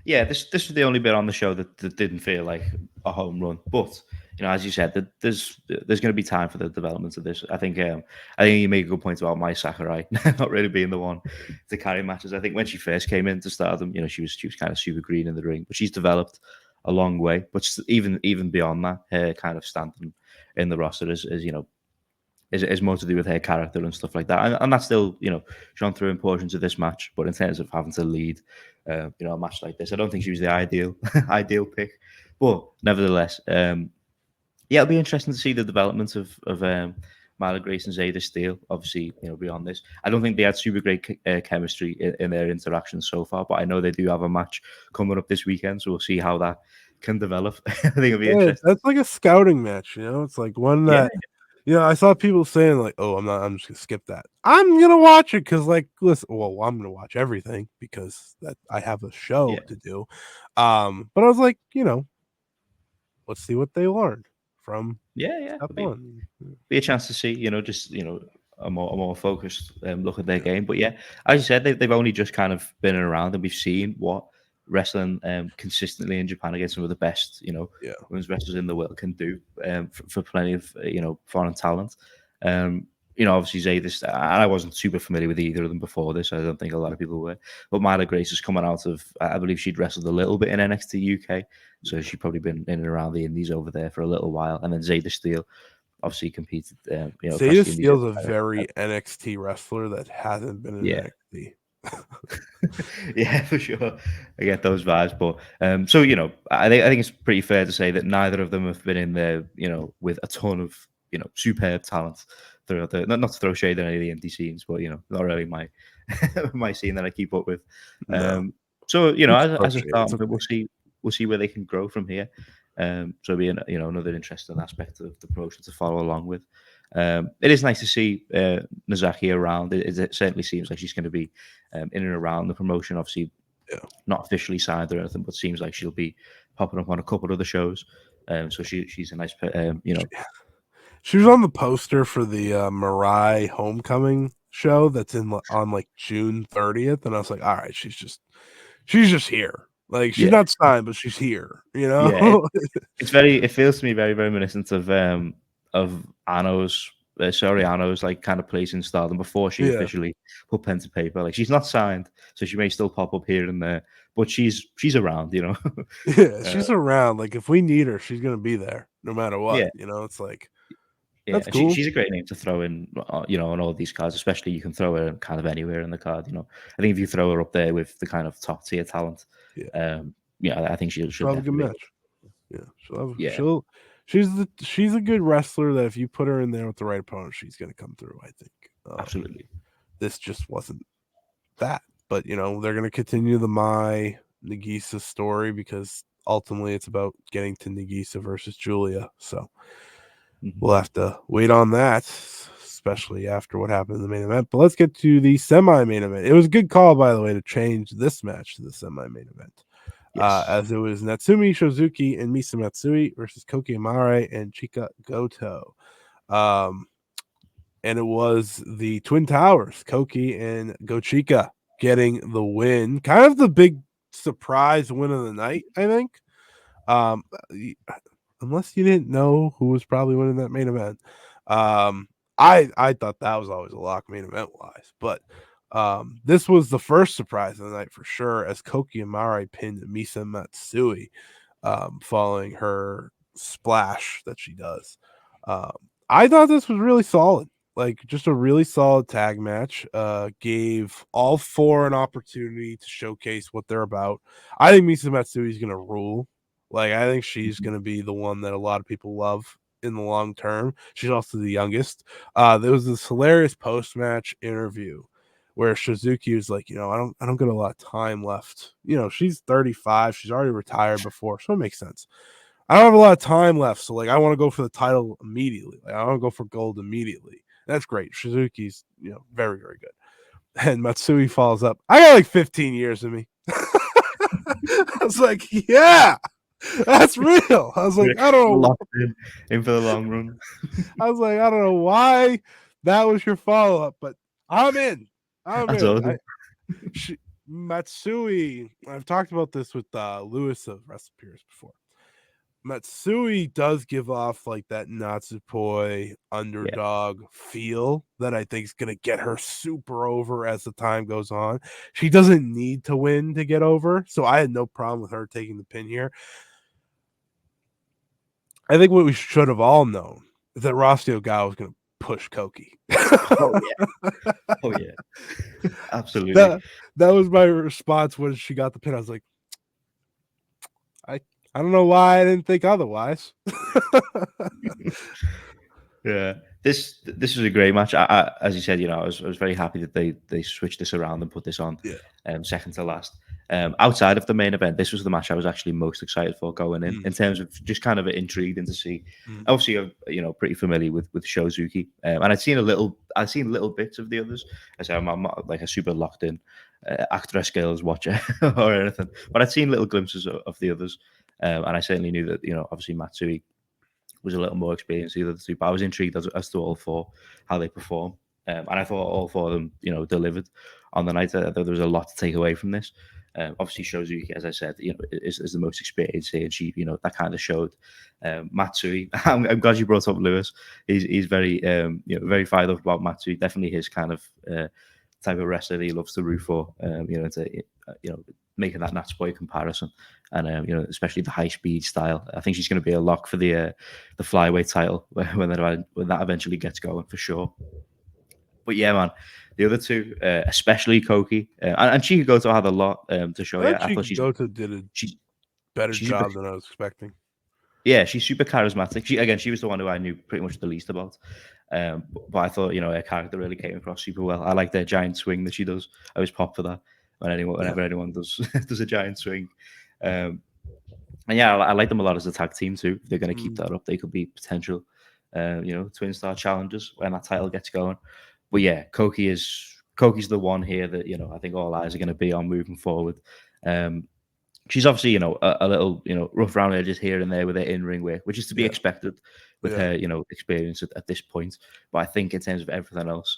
yeah. This was the only bit on the show that didn't feel like a home run. But as you said, that there's going to be time for the development of this. I think you make a good point about Mai Sakurai not really being the one to carry matches. I think when she first came into Stardom, she was kind of super green in the ring, but she's developed a long way. But even beyond that, her kind of standing in the roster is more to do with her character and stuff like that. And that's still, shown through in portions of this match. But in terms of having to lead, a match like this, I don't think she was the ideal pick. But nevertheless, it'll be interesting to see the development of Myla Grace and Zayda Steele. Obviously, beyond this, I don't think they had super great chemistry in their interactions so far. But I know they do have a match coming up this weekend, so we'll see how that can develop. I think it'll be interesting. That's like a scouting match, It's like one that I saw people saying like, "Oh, I'm just gonna skip that. I'm gonna watch it because, like, listen, well, I'm gonna watch everything because that I have a show to do." But I was like, let's see what they learned from step one. Be a chance to see, just a more focused look at their game. But yeah, as you said, they've only just kind of been around, and we've seen what wrestling consistently in Japan against some of the best, women's wrestlers in the world can do for plenty of foreign talent. Obviously Zayda, and I wasn't super familiar with either of them before this. I don't think a lot of people were. But Myla Grace is coming out of, I believe she'd wrestled a little bit in NXT UK, so she'd probably been in and around the Indies over there for a little while. And then Zayda Steele obviously competed. Zayda Steele's a very NXT wrestler that hasn't been in NXT. Yeah, for sure. I get those vibes, but so I think it's pretty fair to say that neither of them have been in there, with a ton of superb talent throughout the. Not to throw shade on any of the indie scenes, but not really my my scene that I keep up with. So as a start, we'll see where they can grow from here. So it'll be another interesting aspect of the promotion to follow along with. It is nice to see Nozaki around. It certainly seems like she's going to be in and around the promotion. Obviously, not officially signed or anything, but seems like she'll be popping up on a couple of other shows. So she's a nice, She was on the poster for the Marai Homecoming show that's on like June 30th, and I was like, all right, she's just here. Like, she's not signed, but she's here. Yeah, it feels to me very reminiscent of Anno's. Anno's like kind of place in Stardom before she officially put pen to paper. Like, she's not signed, so she may still pop up here and there, but she's around, Yeah, she's around. Like, if we need her, she's gonna be there no matter what. It's like, that's cool. She's a great name to throw in, on all of these cards. Especially you can throw her kind of anywhere in the card. I think if you throw her up there with the kind of top tier talent, I think she'll have a good match. She's a good wrestler that if you put her in there with the right opponent, she's going to come through, I think. Absolutely. This just wasn't that. But, they're going to continue the Mai Nagisa story because ultimately it's about getting to Nagisa versus Giulia. So we'll have to wait on that, especially after what happened in the main event. But let's get to the semi-main event. It was a good call, by the way, to change this match to the semi-main event. As it was Natsumi, Shozuki, and Misa Matsui versus Koki Marai and Chika Goto. And it was the Twin Towers, Koki and Gochika, getting the win. Kind of the big surprise win of the night, I think. Unless you didn't know who was probably winning that main event. I thought that was always a lock main event wise, but this was the first surprise of the night for sure, as Koki and Marai pinned Misa Matsui following her splash that she does. I thought this was really solid, like just a really solid tag match. Gave all four an opportunity to showcase what they're about. I think Misa Matsui is gonna rule. Like, I think she's gonna be the one that a lot of people love in the long term. She's also the youngest. There was this hilarious post-match interview where Shizuki was like, I don't get a lot of time left. She's 35. She's already retired before, so it makes sense. I don't have a lot of time left, so like I want to go for the title immediately. Like, I want to go for gold immediately. That's great. Shizuki's, very, very good. And Matsui follows up. I got like 15 years in me. I was like, yeah, that's real. I was like, I don't know. Locked in for the long run. I was like, I don't know why that was your follow up, but I'm in. I'm That's in. awesome. Matsui. I've talked about this with Lewis of WrestlePurists before. Matsui does give off like that Natsupoi underdog feel that I think is going to get her super over as the time goes on. She doesn't need to win to get over, so I had no problem with her taking the pin here. I think what we should have all known is that Rossy Ogawa was going to push Koki. Oh yeah. Oh yeah. Absolutely. That was my response when she got the pin. I was like, I don't know why I didn't think otherwise. Yeah, this was a great match. I as you said, I was very happy that they switched this around and put this on second to last. Outside of the main event, this was the match I was actually most excited for going in terms of just kind of intriguing to see. Obviously, I'm pretty familiar with Shozuki, and I'd seen little bits of the others. As I'm not like a super locked in Actwres Girls watcher or anything, but I'd seen little glimpses of the others, and I certainly knew that obviously Matsui was a little more experienced than the other two, but I was intrigued as to all four, how they perform. And I thought all four of them, delivered on the night. I thought there was a lot to take away from this. Obviously, Shozuki, as I said, is the most experienced here, and she, that kind of showed. Matsui, I'm glad you brought up Lewis. He's very, very fired up about Matsui. Definitely his kind of type of wrestler that he loves to root for. Making that Natsupoi comparison, and especially the high speed style. I think she's going to be a lock for the flyweight title when that eventually gets going for sure. But yeah, man, the other two, especially Koki, and Chiaki had a lot to show. I thought Goto did a better job than I was expecting. Yeah, she's super charismatic. She was the one who I knew pretty much the least about. But I thought, her character really came across super well. I like the giant swing that she does. I was pop for that whenever anyone does does a giant swing. And yeah, I like them a lot as a tag team too. If they're going to keep that up, they could be potential, twin star challengers when that title gets going. But yeah, Koki's the one here that I think all eyes are going to be on moving forward. She's obviously, a little, rough around the edges here and there with her in-ring work, which is to be expected with her, experience at this point. But I think in terms of everything else,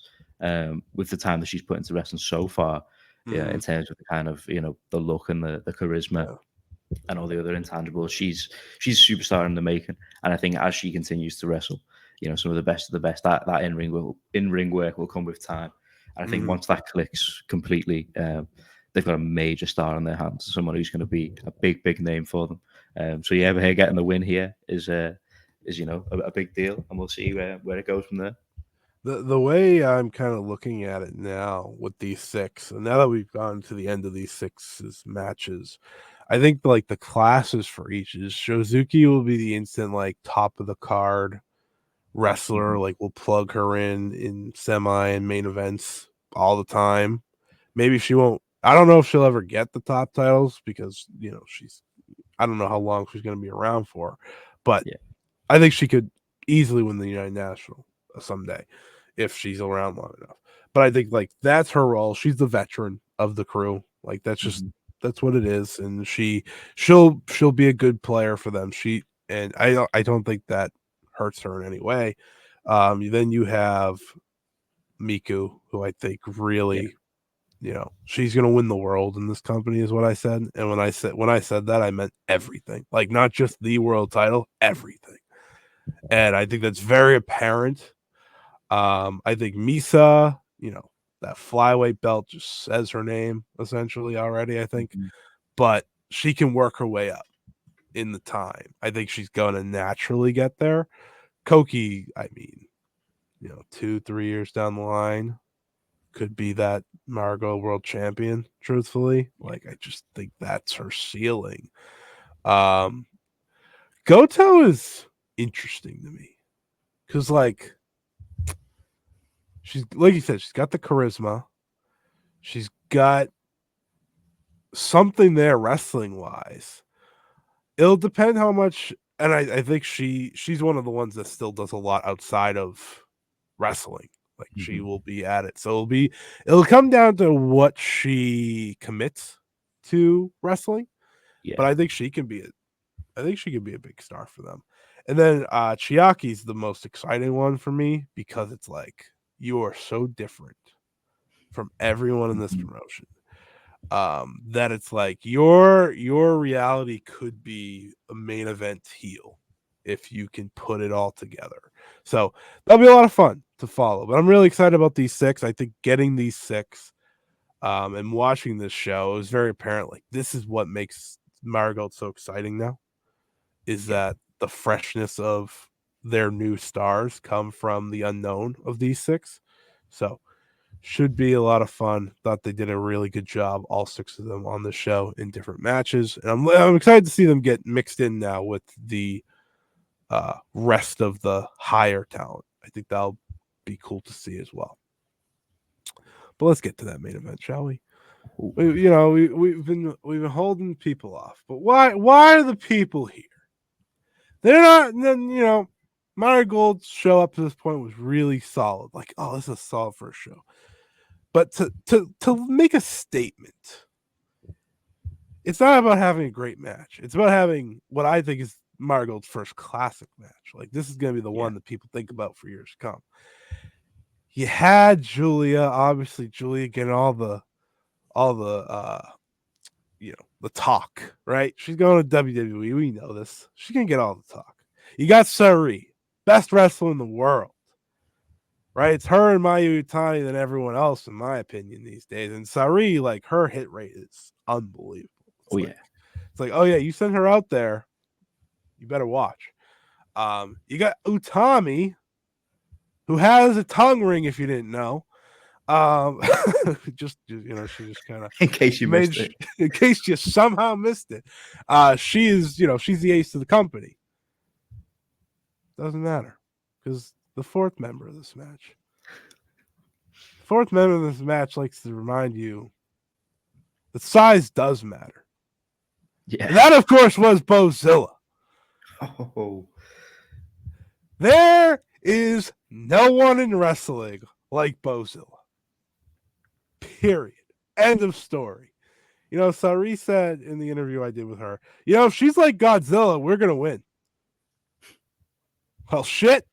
with the time that she's put into wrestling so far, in terms of the kind of, the look and the charisma and all the other intangibles, she's a superstar in the making. And I think as she continues to wrestle, some of the best of the best, that in-ring work will come with time. And I think once that clicks completely, they've got a major star on their hands, someone who's going to be a big name for them. So yeah, her getting the win here is a big deal, and we'll see where it goes from there. The way I'm kind of looking at it now with these six, and now that we've gotten to the end of these six matches, I think like the classes for each is Shozuki will be the instant like top of the card wrestler, like we'll plug her in semi and main events all the time. Maybe she won't. I don't know if she'll ever get the top titles because I don't know how long she's going to be around for, but I think she could easily win the United National someday if she's around long enough. But I think like that's her role. She's the veteran of the crew. Like that's just that's what it is, and she'll be a good player for them. I don't think that hurts her in any way. Then you have Miku, who I think really, she's gonna win the world in this company, is what I said. And when I said that, I meant everything, like not just the world title, everything. And I think that's very apparent. I think Misa, that flyweight belt just says her name essentially already, I think. But she can work her way up in the time. I think she's gonna naturally get there. Koki, I mean, 2-3 years down the line, could be that Marigold World Champion, truthfully. Like, I just think that's her ceiling. Goto is interesting to me because, like, she's, like you said, she's got the charisma. She's got something there wrestling wise. It'll depend how much, and I think she's one of the ones that still does a lot outside of wrestling. Like she will be at it. So it'll come down to what she commits to wrestling. Yeah. but I think she can be a big star for them. And then Chiaki's the most exciting one for me because it's like you are so different from everyone in this Mhm. promotion. That it's like your reality could be a main event heel if you can put it all together. So that'll be a lot of fun to follow. But I'm really excited about these 6. I think getting these 6 and watching this show, it was very apparent like this is what makes Marigold so exciting now, is Yeah. that the freshness of their new stars come from the unknown of these 6. So should be a lot of fun. Thought they did a really good job, all 6 of them on the show in different matches. And I'm excited to see them get mixed in now with the rest of the higher talent. I think that'll be cool to see as well. But let's get to that main event, shall we? Ooh. We've been holding people off, but why are the people here? They're not. Marigold's show up to this point was really solid. Like, oh, this is a solid first show. But to make a statement, it's not about having a great match. It's about having what I think is Marigold's first classic match. Like, this is going to be the one that people think about for years to come. You had Giulia, obviously Giulia getting all the the talk, right? She's going to WWE. We know this. She's gonna get all the talk. You got Sareee, best wrestler in the world, right? It's her and Mayu Iwatani than everyone else, in my opinion, these days. And Sareee, like, her hit rate is unbelievable. It's like, oh yeah, you send her out there, you better watch. You got Utami, who has a tongue ring, if you didn't know. She just kind of In case you missed it. in case you somehow missed it. She is, she's the ace of the company. Doesn't matter because the fourth member of this match likes to remind you that size does matter. Yeah. And that, of course, was Bozilla. Oh. There is no one in wrestling like Bozilla. Period. End of story. Sareee said in the interview I did with her, if she's like Godzilla, we're going to win. Well, shit.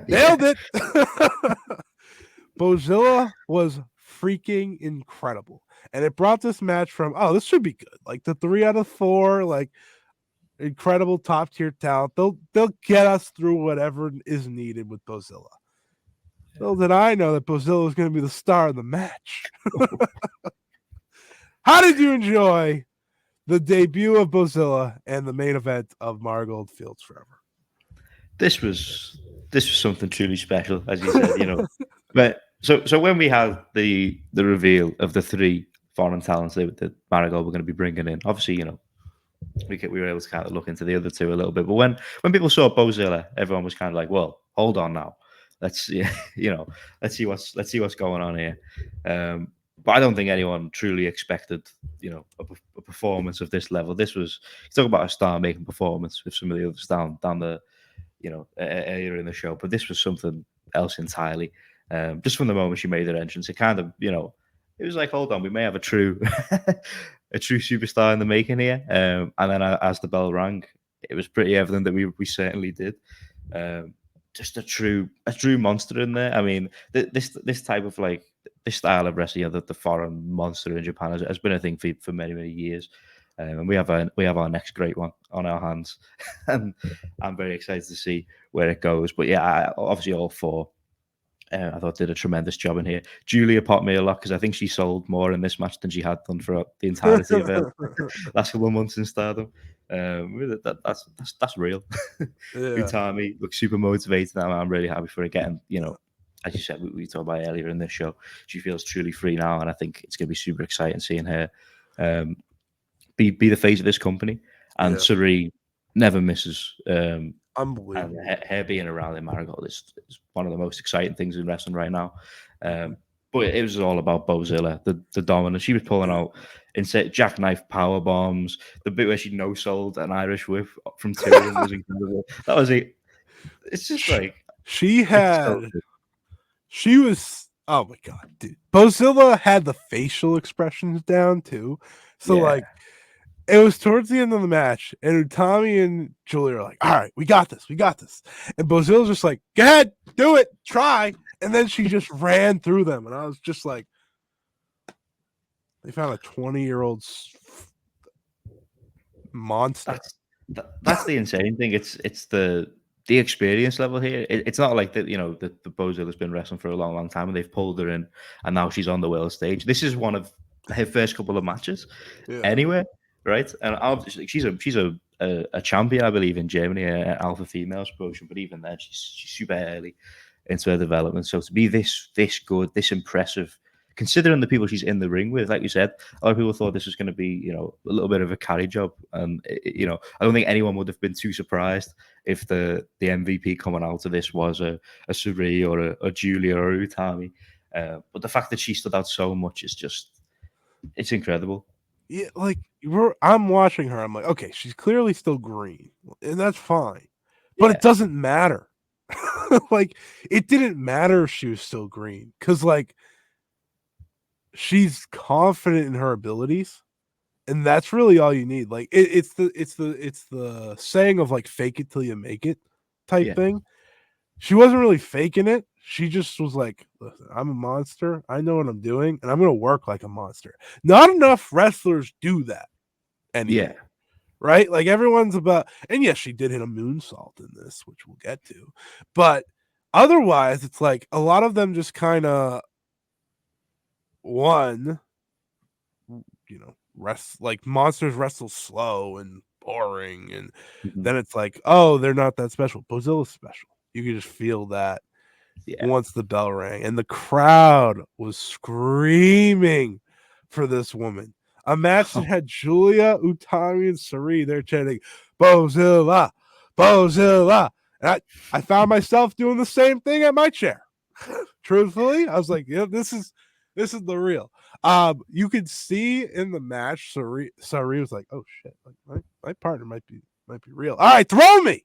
Nailed it. Bozilla was freaking incredible. And it brought this match from, this should be good. Like the 3 out of 4, like incredible top tier talent. They'll get us through whatever is needed with Bozilla. Little did I know that Bozilla was going to be the star of the match. How did you enjoy the debut of Bozilla and the main event of Marigold Fields Forever? This was something truly special, as you said. But so when we had the reveal of the 3 foreign talents that Marigold were going to be bringing in, obviously, we were able to kind of look into the other 2 a little bit. But when people saw Bozilla, everyone was kind of like, "Well, hold on now, let's see what's going on here." But I don't think anyone truly expected, a performance of this level. This was, talk about a star-making performance with some of the others down the, earlier in the show. But this was something else entirely. Just from the moment she made her entrance, it kind of, it was like, hold on, we may have a true superstar in the making here. And then as the bell rang, it was pretty evident that we certainly did. Just a true monster in there. I mean, this type of this style of wrestling, the foreign monster in Japan has been a thing for many years. And we have our next great one on our hands, and I'm very excited to see where it goes. But yeah, obviously all 4. I thought did a tremendous job in here. Giulia popped me a lot because I think she sold more in this match than she had done for the entirety of her last couple of months in Stardom. That's real. Yeah. Utami looks super motivated. I'm really happy for her getting, as you said, we talked about earlier in this show. She feels truly free now, and I think it's going to be super exciting seeing her be the face of this company. And Sareee never misses. Unbelievable. And her being around in Marigold is one of the most exciting things in wrestling right now. But it was all about Bozilla, the dominance. She was pulling out jackknife power bombs. The bit where she no-sold an Irish whip from 2 of them was incredible. That was it. It's just like she was. Oh my god, dude! Bozilla had the facial expressions down too. So It was towards the end of the match, and Utami and Giulia are like, "All right, we got this, And Bozilla's just like, "Go ahead, do it, try." And then she just ran through them, and I was just like, "They found a 20-year-old monster." That's the insane thing. It's the experience level here. It's not like that. The Bozilla's been wrestling for a long time, and they've pulled her in, and now she's on the world stage. This is one of her first couple of matches, anyway, right? And obviously, she's a champion, I believe, in Germany, alpha females promotion. But even then, she's super early into her development. So to be this good, this impressive, considering the people she's in the ring with, like you said, a lot of people thought this was going to be, a little bit of a carry job. And, I don't think anyone would have been too surprised if the MVP coming out of this was a Sareee or a Giulia or a Utami. But the fact that she stood out so much is just, it's incredible. Yeah, like I'm watching her. I'm like, okay, she's clearly still green, and that's fine, but it doesn't matter. Like, it didn't matter if she was still green, because like she's confident in her abilities, and that's really all you need. Like, it's the saying of like fake it till you make it type thing. She wasn't really faking it. She just was like, listen, I'm a monster. I know what I'm doing, and I'm going to work like a monster. Not enough wrestlers do that anymore. Right? Like, everyone's about, and yes, she did hit a moonsault in this, which we'll get to. But otherwise, it's like a lot of them just kind of, like monsters wrestle slow and boring. And then it's like, oh, they're not that special. Bozilla's special. You can just feel that once the bell rang, and the crowd was screaming for this woman. A match that had Giulia, Utami, and Sareee. They're chanting Bozilla, Bozilla. And I found myself doing the same thing at my chair. Truthfully, I was like, yeah, this is the real. You could see in the match, Sareee was like, oh shit, like my partner might be real. All right, throw me.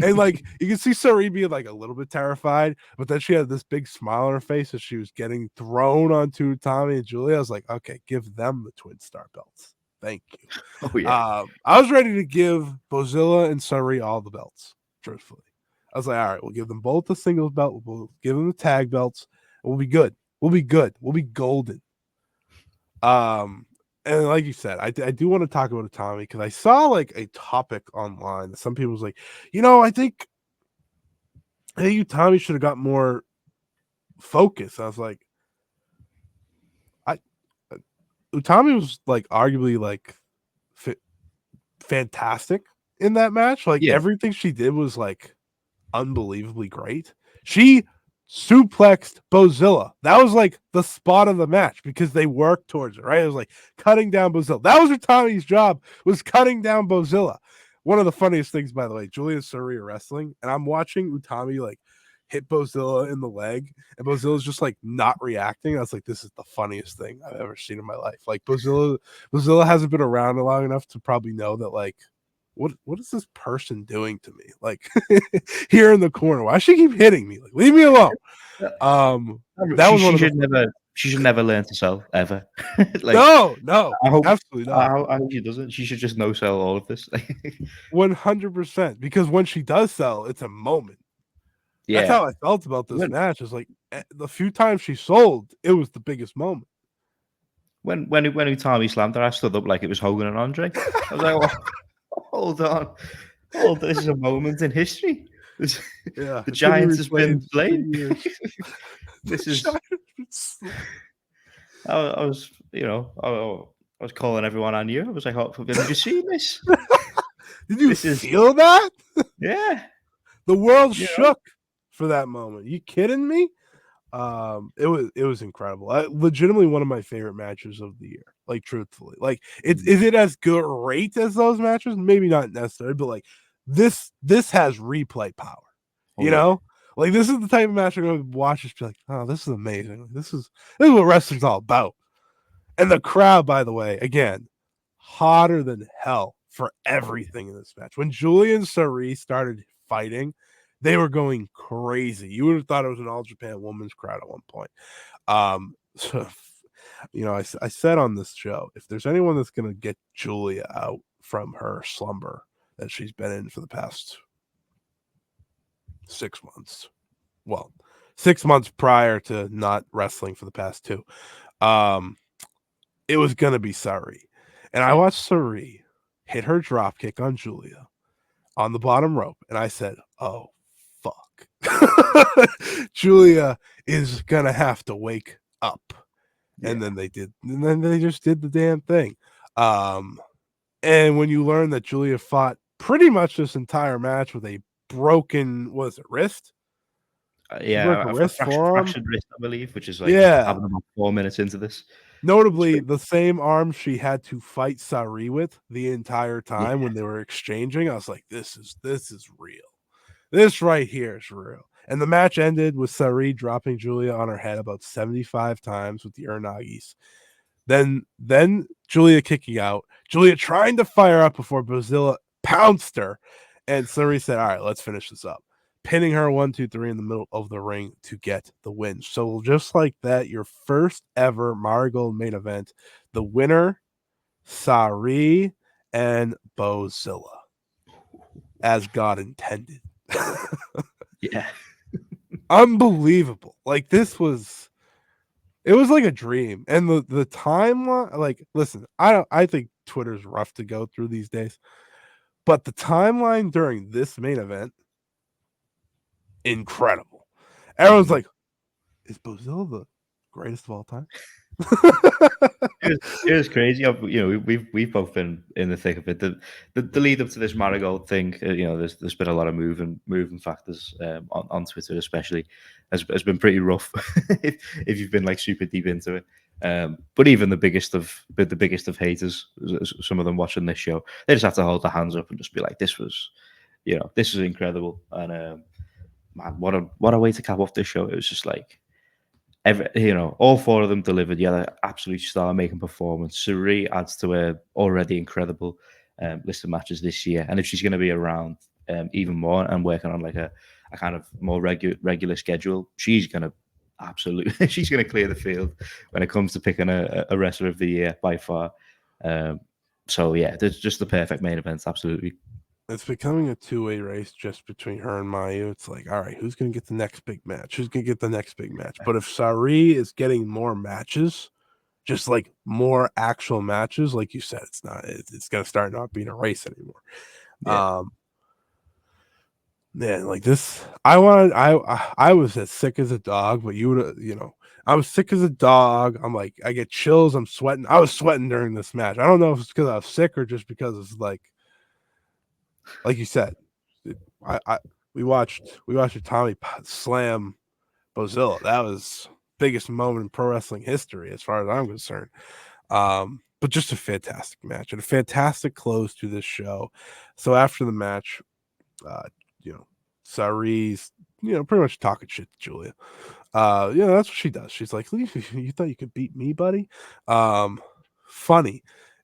And like you can see Sareee being like a little bit terrified, but then she had this big smile on her face as she was getting thrown onto Tommy and Giulia. I was like, okay, give them the twin star belts. Thank you. Oh yeah. I was ready to give Bozilla and Sareee all the belts, truthfully. I was like, all right, we'll give them both the singles belt, we'll give them the tag belts, and we'll be good. We'll be good. We'll be golden. And like you said, I do want to talk about Utami, because I saw like a topic online that some people was like, I think Utami should have got more focus. I was like, Utami was like arguably like fantastic in that match. Like everything she did was like unbelievably great. She suplexed Bozilla. That was like the spot of the match because they worked towards it, right? It was like cutting down Bozilla. That was Utami's job, was cutting down Bozilla. One of the funniest things, by the way, Giulia and Sareee are wrestling, and I'm watching Utami like hit Bozilla in the leg, and Bozilla's just like not reacting. I was like, this is the funniest thing I've ever seen in my life. Like Bozilla hasn't been around long enough to probably know that like what is this person doing to me? Like here in the corner, why does she keep hitting me? Like, leave me alone. That was she should never learn to sell ever. Like, no, absolutely not. I hope she doesn't. She should just no sell all of this. 100%. Because when she does sell, it's a moment. That's how I felt about this match. It's like the few times she sold, it was the biggest moment. When Utami slammed her, I stood up like it was Hogan and Andre. I was like, oh, hold on. This is a moment in history. The Giants has been slain. This is. I was, I was calling everyone I knew. I was like, "Oh, did you see this? Did you feel that? Yeah, the world shook for that moment. You kidding me? It was incredible. Legitimately one of my favorite matches of the year. Like, truthfully, like is it as great as those matches? Maybe not necessarily, but like this has replay power. You know, like this is the type of match I'm going to watch. Just be like, oh, this is amazing. This is what wrestling's all about. And the crowd, by the way, again, hotter than hell for everything in this match. When Giulia and Sareee started fighting, they were going crazy. You would have thought it was an All Japan women's crowd at one point. So I said on this show, if there's anyone that's going to get Giulia out from her slumber that she's been in for the past 6 months, well, 6 months prior to not wrestling for the past 2, it was going to be Sareee. And I watched Sareee hit her drop kick on Giulia on the bottom rope, and I said, oh, fuck. Giulia is going to have to wake up. And then they did, and then they just did the damn thing. And when you learn that Giulia fought pretty much this entire match with a broken, wrist? Yeah, fractured wrist, I believe, which is like having about 4 minutes into this. Notably, the same arm she had to fight Sareee with the entire time when they were exchanging. I was like, this is real. This right here is real. And the match ended with Sareee dropping Giulia on her head about 75 times with the Uranagis. Then Giulia kicking out. Giulia trying to fire up before Bozilla pounced her. And Sareee said, all right, let's finish this up. Pinning her 1, 2, 3 in the middle of the ring to get the win. So just like that, your first ever Marigold main event, the winner, Sareee and Bozilla, as God intended. Yeah. Unbelievable. Like it was like a dream. And the timeline, like, listen, I think Twitter's rough to go through these days, but the timeline during this main event, incredible. Everyone's like, is Bozilla the greatest of all time? It was crazy. We've both been in the thick of it. The lead up to this Marigold thing, there's been a lot of moving factors on Twitter, especially has been pretty rough if you've been like super deep into it. But even the biggest of haters, some of them watching this show, they just have to hold their hands up and just be like, this was incredible. And man, what a way to cap off this show. It was just like, all 4 of them delivered. Yeah, an absolute star-making performance. Sareee adds to her already incredible list of matches this year, and if she's going to be around even more and working on like a kind of more regular schedule, she's going to she's going to clear the field when it comes to picking a wrestler of the year by far. So yeah, there's just the perfect main events. Absolutely. It's becoming a two-way race just between her and Mayu. It's like, all right, who's going to get the next big match? Who's going to get the next big match? But if Sareee is getting more matches, just like more actual matches, like you said, it's going to start not being a race anymore. Yeah. Man, like this, I was as sick as a dog, but I was sick as a dog. I'm like, I get chills. I'm sweating. I was sweating during this match. I don't know if it's because I was sick or just because it's like you said, we watched Tommy slam Bozilla. That was biggest moment in pro wrestling history as far as I'm concerned. But just a fantastic match and a fantastic close to this show. So after the match, Saree's, pretty much talking shit to Giulia. That's what she does. She's like, you thought you could beat me, buddy? Funny.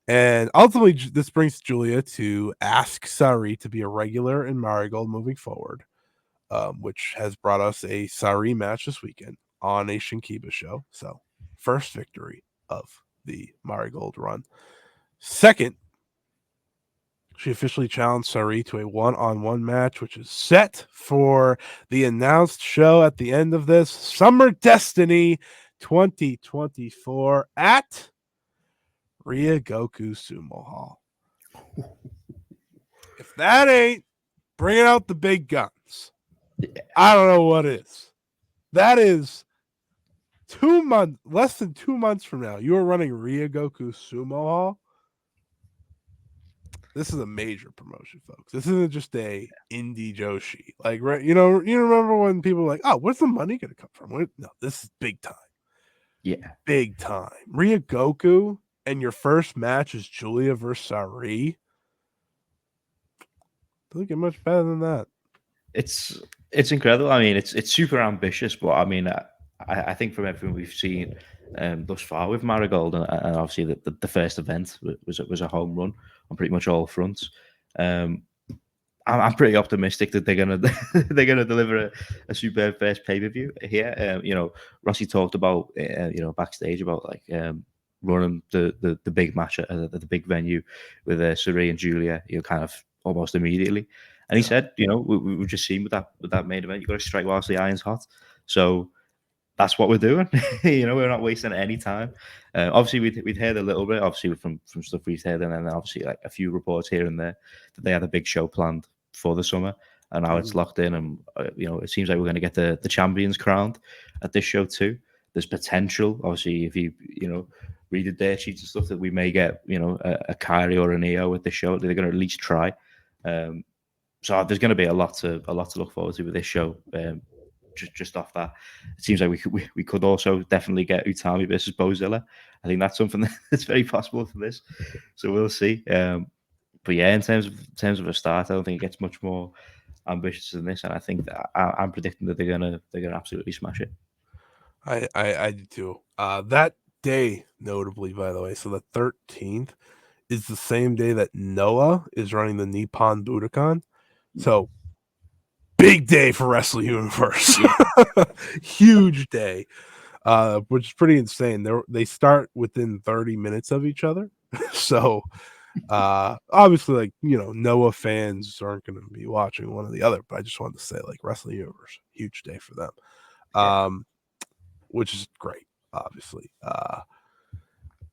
And ultimately, this brings Giulia to ask Sareee to be a regular in Marigold moving forward, which has brought us a Sareee match this weekend on a Shinkiba show. So, first victory of the Marigold run. Second, she officially challenged Sareee to a one-on-one match, which is set for the announced show at the end of this Summer Destiny 2024 at Ryogoku Sumo Hall. If that ain't bringing out the big guns, I don't know what is. That is less than 2 months from now. You are running Ryogoku Sumo Hall. This is a major promotion, folks. This isn't just a indie Joshi. Like, right? You remember when people were like, "Oh, where's the money going to come from?" No, this is big time. Yeah, big time. Ryogoku, and your first match is Giulia versus Sareee. Doesn't get much better than that. It's incredible. I mean, it's super ambitious, but I mean, I think from everything we've seen thus far with Marigold, and obviously the first event was a home run on pretty much all fronts. I'm pretty optimistic that they're gonna deliver a superb first pay-per-view here. Rossy talked about backstage about like running the big match at the big venue with Sareee and Giulia, kind of almost immediately. And he said, we've just seen with that main event, you got to strike whilst the iron's hot. So that's what we're doing. We're not wasting any time. Obviously, we'd heard a little bit, obviously from stuff we've heard, and then obviously like a few reports here and there that they had a big show planned for the summer, and now it's locked in, and it seems like we're going to get the champions crowned at this show too. There's potential, obviously, if you read the date sheets and stuff, that we may get a Kairi or an Io at the show. They're going to at least try. So there's going to be a lot to look forward to with this show. Just off that, it seems like we could also definitely get Utami versus Bozilla. I think that's something that's very possible for this. So we'll see. But yeah, in terms of a start, I don't think it gets much more ambitious than this, and I think that I'm predicting that they're gonna absolutely smash it. I do too. That day, notably, by the way, so the 13th is the same day that Noah is running the Nippon Budokan. So big day for Wrestle Universe. Huge day. Which is pretty insane. They start within 30 minutes of each other. So obviously, like, Noah fans aren't going to be watching one or the other, but I just wanted to say, like, Wrestle Universe, huge day for them. Which is great, obviously.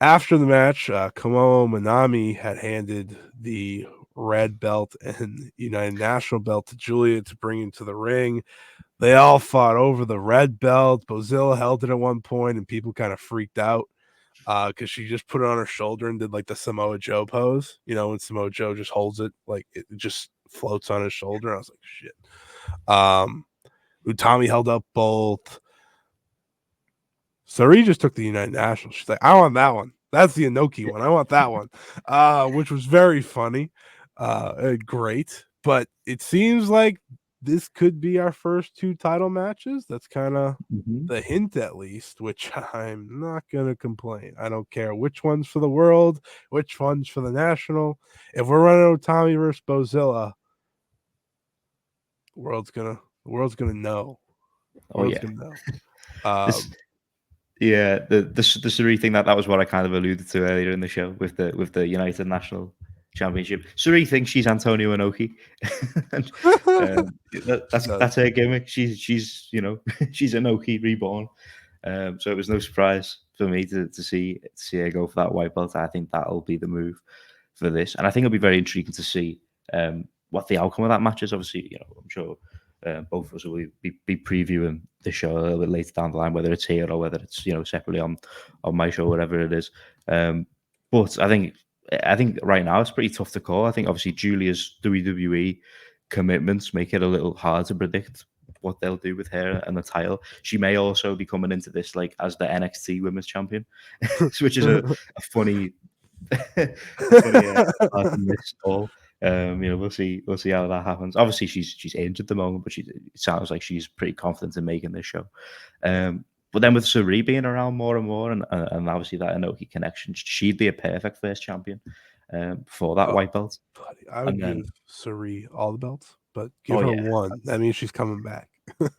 After the match, Komomo Manami had handed the red belt and United National belt to Giulia to bring into the ring. They all fought over the red belt. Bozilla held it at one point, and people kind of freaked out because she just put it on her shoulder and did like the Samoa Joe pose. When Samoa Joe just holds it, like it just floats on his shoulder. I was like, shit. Utami held up both. Sareee just took the United National. She's like, I want that one. That's the Inoki one. I want that one. Which was very funny. Great. But it seems like this could be our first 2 title matches. That's kind of the hint, at least, which I'm not going to complain. I don't care which one's for the world, which one's for the national. If we're running Utami versus Bozilla, the world's gonna know. Gonna know. Yeah, the Sareee thing, that was what I kind of alluded to earlier in the show with the United National Championship. Sareee thinks she's Antonio Inoki. That's her gimmick. She's she's Inoki reborn. So it was no surprise for me to see her go for that white belt. I think that'll be the move for this, and I think it'll be very intriguing to see what the outcome of that match is. Obviously, I'm sure both of us will be previewing the show a little bit later down the line, whether it's here or whether it's separately on my show, whatever it is. But I think right now it's pretty tough to call. I think obviously Giulia's WWE commitments make it a little hard to predict what they'll do with her and the title. She may also be coming into this like as the NXT Women's Champion, which is a funny, part to miss all. We'll see how that happens. Obviously, she's injured at the moment, but it sounds like she's pretty confident in making this show. But then with Sareee being around more and more, and obviously that Inoki connection, she'd be a perfect first champion for that white belt. Buddy, I would give Sareee all the belts, but give her one. That means she's coming back.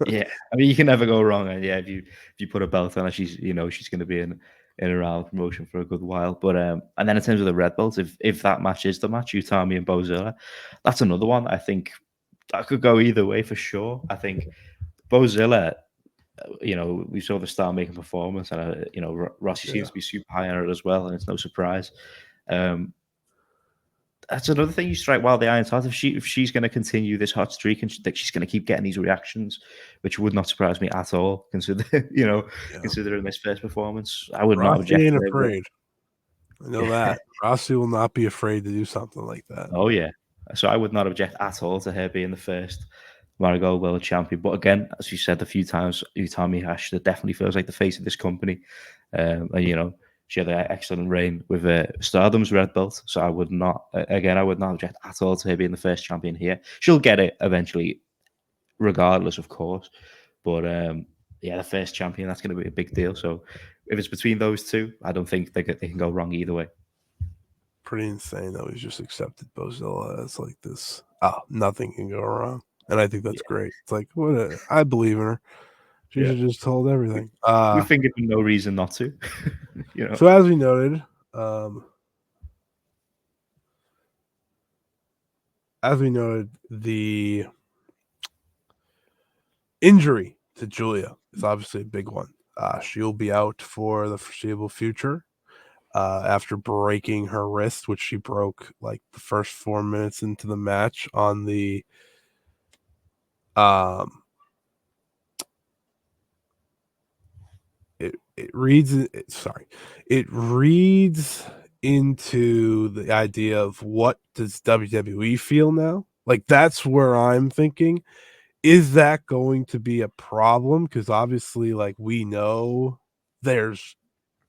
Yeah, I mean, you can never go wrong. And yeah, if you put a belt on her, she's going to be in around promotion for a good while. But and then in terms of the red belts, if that match is the match, Utami and Bozilla, that's another one. I think that could go either way for sure. I think Bozilla, we saw the star making performance, and Rossy seems to be super high on it as well, and it's no surprise. That's another thing. You strike while the iron's hot. If she's going to continue this hot streak and she's going to keep getting these reactions, which would not surprise me at all, considering this first performance, I would not object. Ain't afraid. I know that Rossy will not be afraid to do something like that. Oh yeah, so I would not object at all to her being the first Marigold World Champion. But again, as you said a few times, Utami Hashida definitely feels like the face of this company, and she had an excellent reign with Stardom's red belt. So I would not object at all to her being the first champion here. She'll get it eventually, regardless, of course. But the first champion, that's going to be a big deal. So if it's between those two, I don't think they can go wrong either way. Pretty insane that we just accepted Bozilla as like this. Nothing can go wrong. And I think that's great. It's like, I believe in her. She should just told everything. We think of no reason not to. So as we noted, the injury to Giulia is obviously a big one. She'll be out for the foreseeable future after breaking her wrist, which she broke like the first 4 minutes into the match on the it reads into the idea of what does WWE feel now? Like that's where I'm thinking. Is that going to be a problem? Because obviously, like we know there's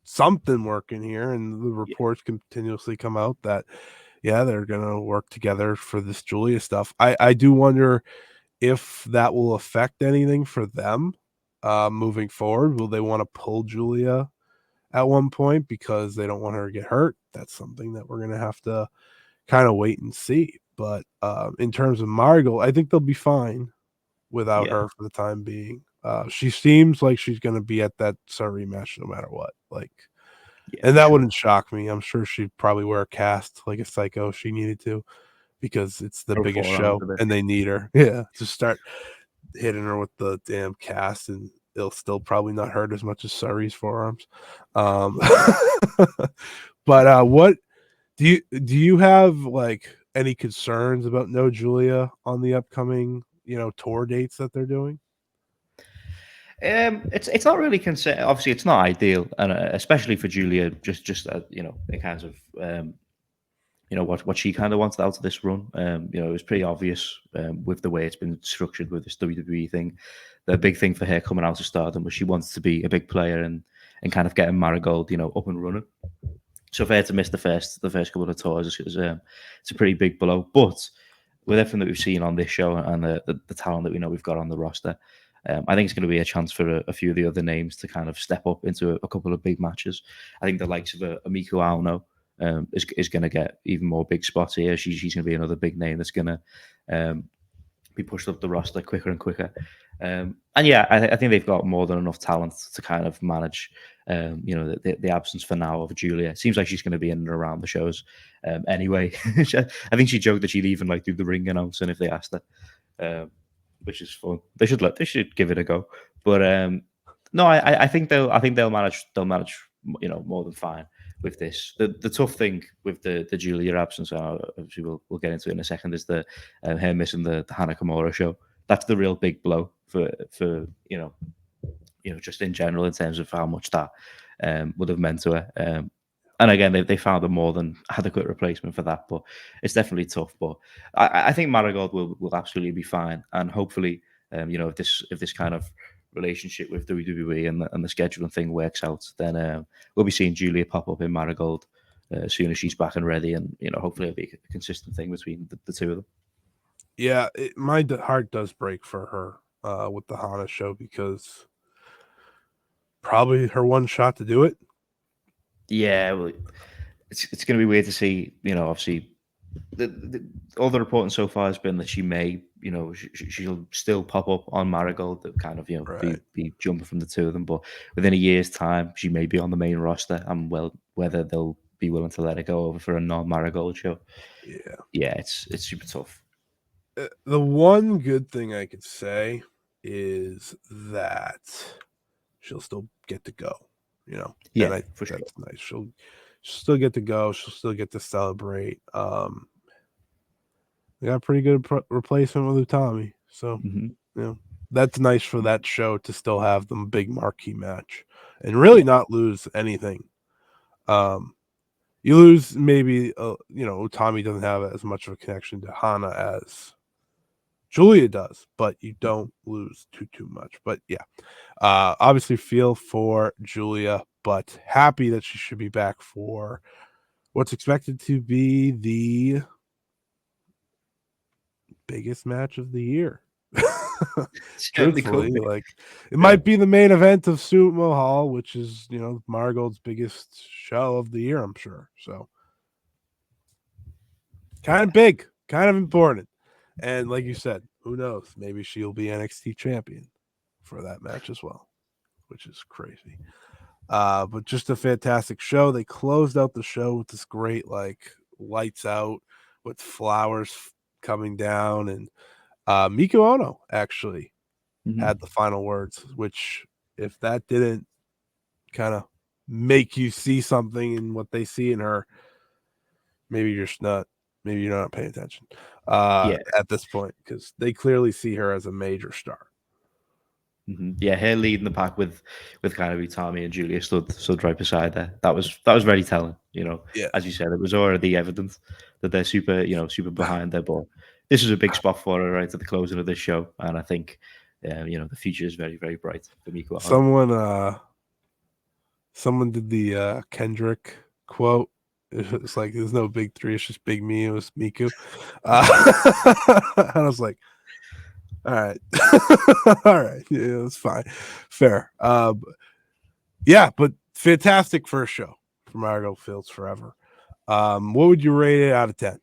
something working here, and the reports continuously come out that they're gonna work together for this Giulia stuff. I do wonder if that will affect anything for them moving forward. Will they want to pull Giulia at one point because they don't want her to get hurt? That's something that we're gonna have to kind of wait and see. But in terms of Marigold, I think they'll be fine without her for the time being. She seems like she's going to be at that Sareee match no matter what. Like, and that wouldn't shock me. I'm sure she'd probably wear a cast like a psycho if she needed to, because it's the biggest show and they need her. Yeah, to start hitting her with the damn cast, and it'll still probably not hurt as much as Saree's forearms. But what do you have like any concerns about no Giulia on the upcoming tour dates that they're doing? It's not really concern. Obviously, it's not ideal, and especially for Giulia, just it kind of what she kind of wanted out of this run. It was pretty obvious with the way it's been structured with this WWE thing. The big thing for her coming out of Stardom was she wants to be a big player and kind of getting Marigold, up and running. So for her to miss the first couple of tours, it's a pretty big blow. But with everything that we've seen on this show and the talent that we know we've got on the roster, I think it's going to be a chance for a few of the other names to kind of step up into a couple of big matches. I think the likes of Miku Aono is going to get even more big spots here. She's going to be another big name that's going to be pushed up the roster quicker and quicker. And yeah, I think they've got more than enough talent to kind of manage, the absence for now of Giulia. It seems like she's going to be in and around the shows anyway. I think she joked that she'd even like do the ring announcing if they asked her, which is fun. They should give it a go. But no, I think they'll manage. They'll manage, more than fine with this. The tough thing with the Giulia absence, obviously we'll get into it in a second, is the her missing the Hana Kimura show. That's the real big blow for just in general in terms of how much that would have meant to her. And again, they found a more than adequate replacement for that, but it's definitely tough. But I think Marigold will absolutely be fine, and hopefully, if this kind of relationship with WWE and the scheduling thing works out, then we'll be seeing Giulia pop up in Marigold as soon as she's back and ready, and hopefully it'll be a consistent thing between the two of them. Yeah, my heart does break for her with the Hana show, because probably her one shot to do it. Yeah, well, it's going to be weird to see. Obviously, all the reporting so far has been that she may, she'll still pop up on Marigold, that kind of, Right. be jumping from the two of them. But within a year's time, she may be on the main roster, and whether they'll be willing to let her go over for a non-Marigold show. Yeah, it's super tough. The one good thing I could say is that she'll still get to go, Yeah, and for sure. that's nice. She'll still get to go. She'll still get to celebrate. They got a pretty good replacement with Utami, so that's nice for that show to still have them big marquee match and really not lose anything. You lose maybe Utami doesn't have as much of a connection to Hana as Giulia does, but you don't lose too much. But yeah, obviously feel for Giulia, but happy that she should be back for what's expected to be the biggest match of the year. Truthfully, like it might be the main event of Sumo Hall, which is Marigold's biggest show of the year, I'm sure. So kind of big, kind of important. And like you said, who knows? Maybe she'll be NXT champion for that match as well, which is crazy. But just a fantastic show. They closed out the show with this great like lights out with flowers coming down, and Miku Ono actually had the final words, which if that didn't kind of make you see something in what they see in her, maybe you're not paying attention at this point, because they clearly see her as a major star. Yeah, her leading the pack with kind of Utami and Giulia stood right beside her. That was very telling. You know, Yeah. as you said, it was already evident that they're super behind their ball. This is a big spot for her right at the closing of this show, and I think the future is very, very bright for Miku Ono. Someone did the Kendrick quote. It's like there's no big three, it's just big me. It was Miku. And I was like, all right. All right. Yeah, it's fine. Fair. Yeah, but fantastic first show for Marigold Fields Forever. What would you rate it out of 10?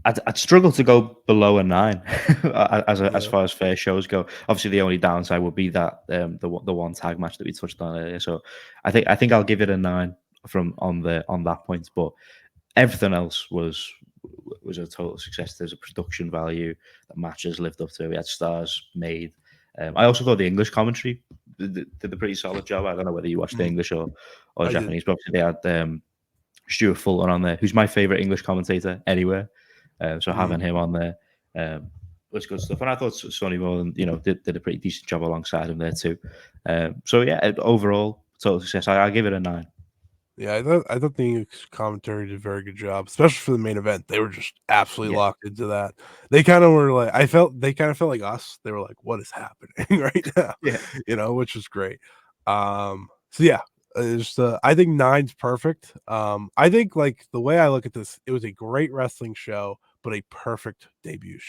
I'd struggle to go below a 9 as far as fair shows go. Obviously, the only downside would be that the one tag match that we touched on earlier. So I think I'll give it a 9 on that point. But everything else was a total success. There's a production value. The matches lived up to it. We had stars made. I also thought the English commentary did a pretty solid job. I don't know whether you watched the English or Japanese, but obviously they had Stuart Fulton on there, who's my favorite English commentator anywhere. So having him on there was good stuff. And I thought Sonny Mullen, did a pretty decent job alongside him there too. So yeah, overall, total success. I give it a 9. Yeah, I thought the English commentary did a very good job, especially for the main event. They were just absolutely locked into that. They kind of were like, they kind of felt like us. They were like, what is happening right now? Yeah. Which was great. So yeah, I think 9's perfect. I think like the way I look at this, it was a great wrestling show, but a perfect debut show.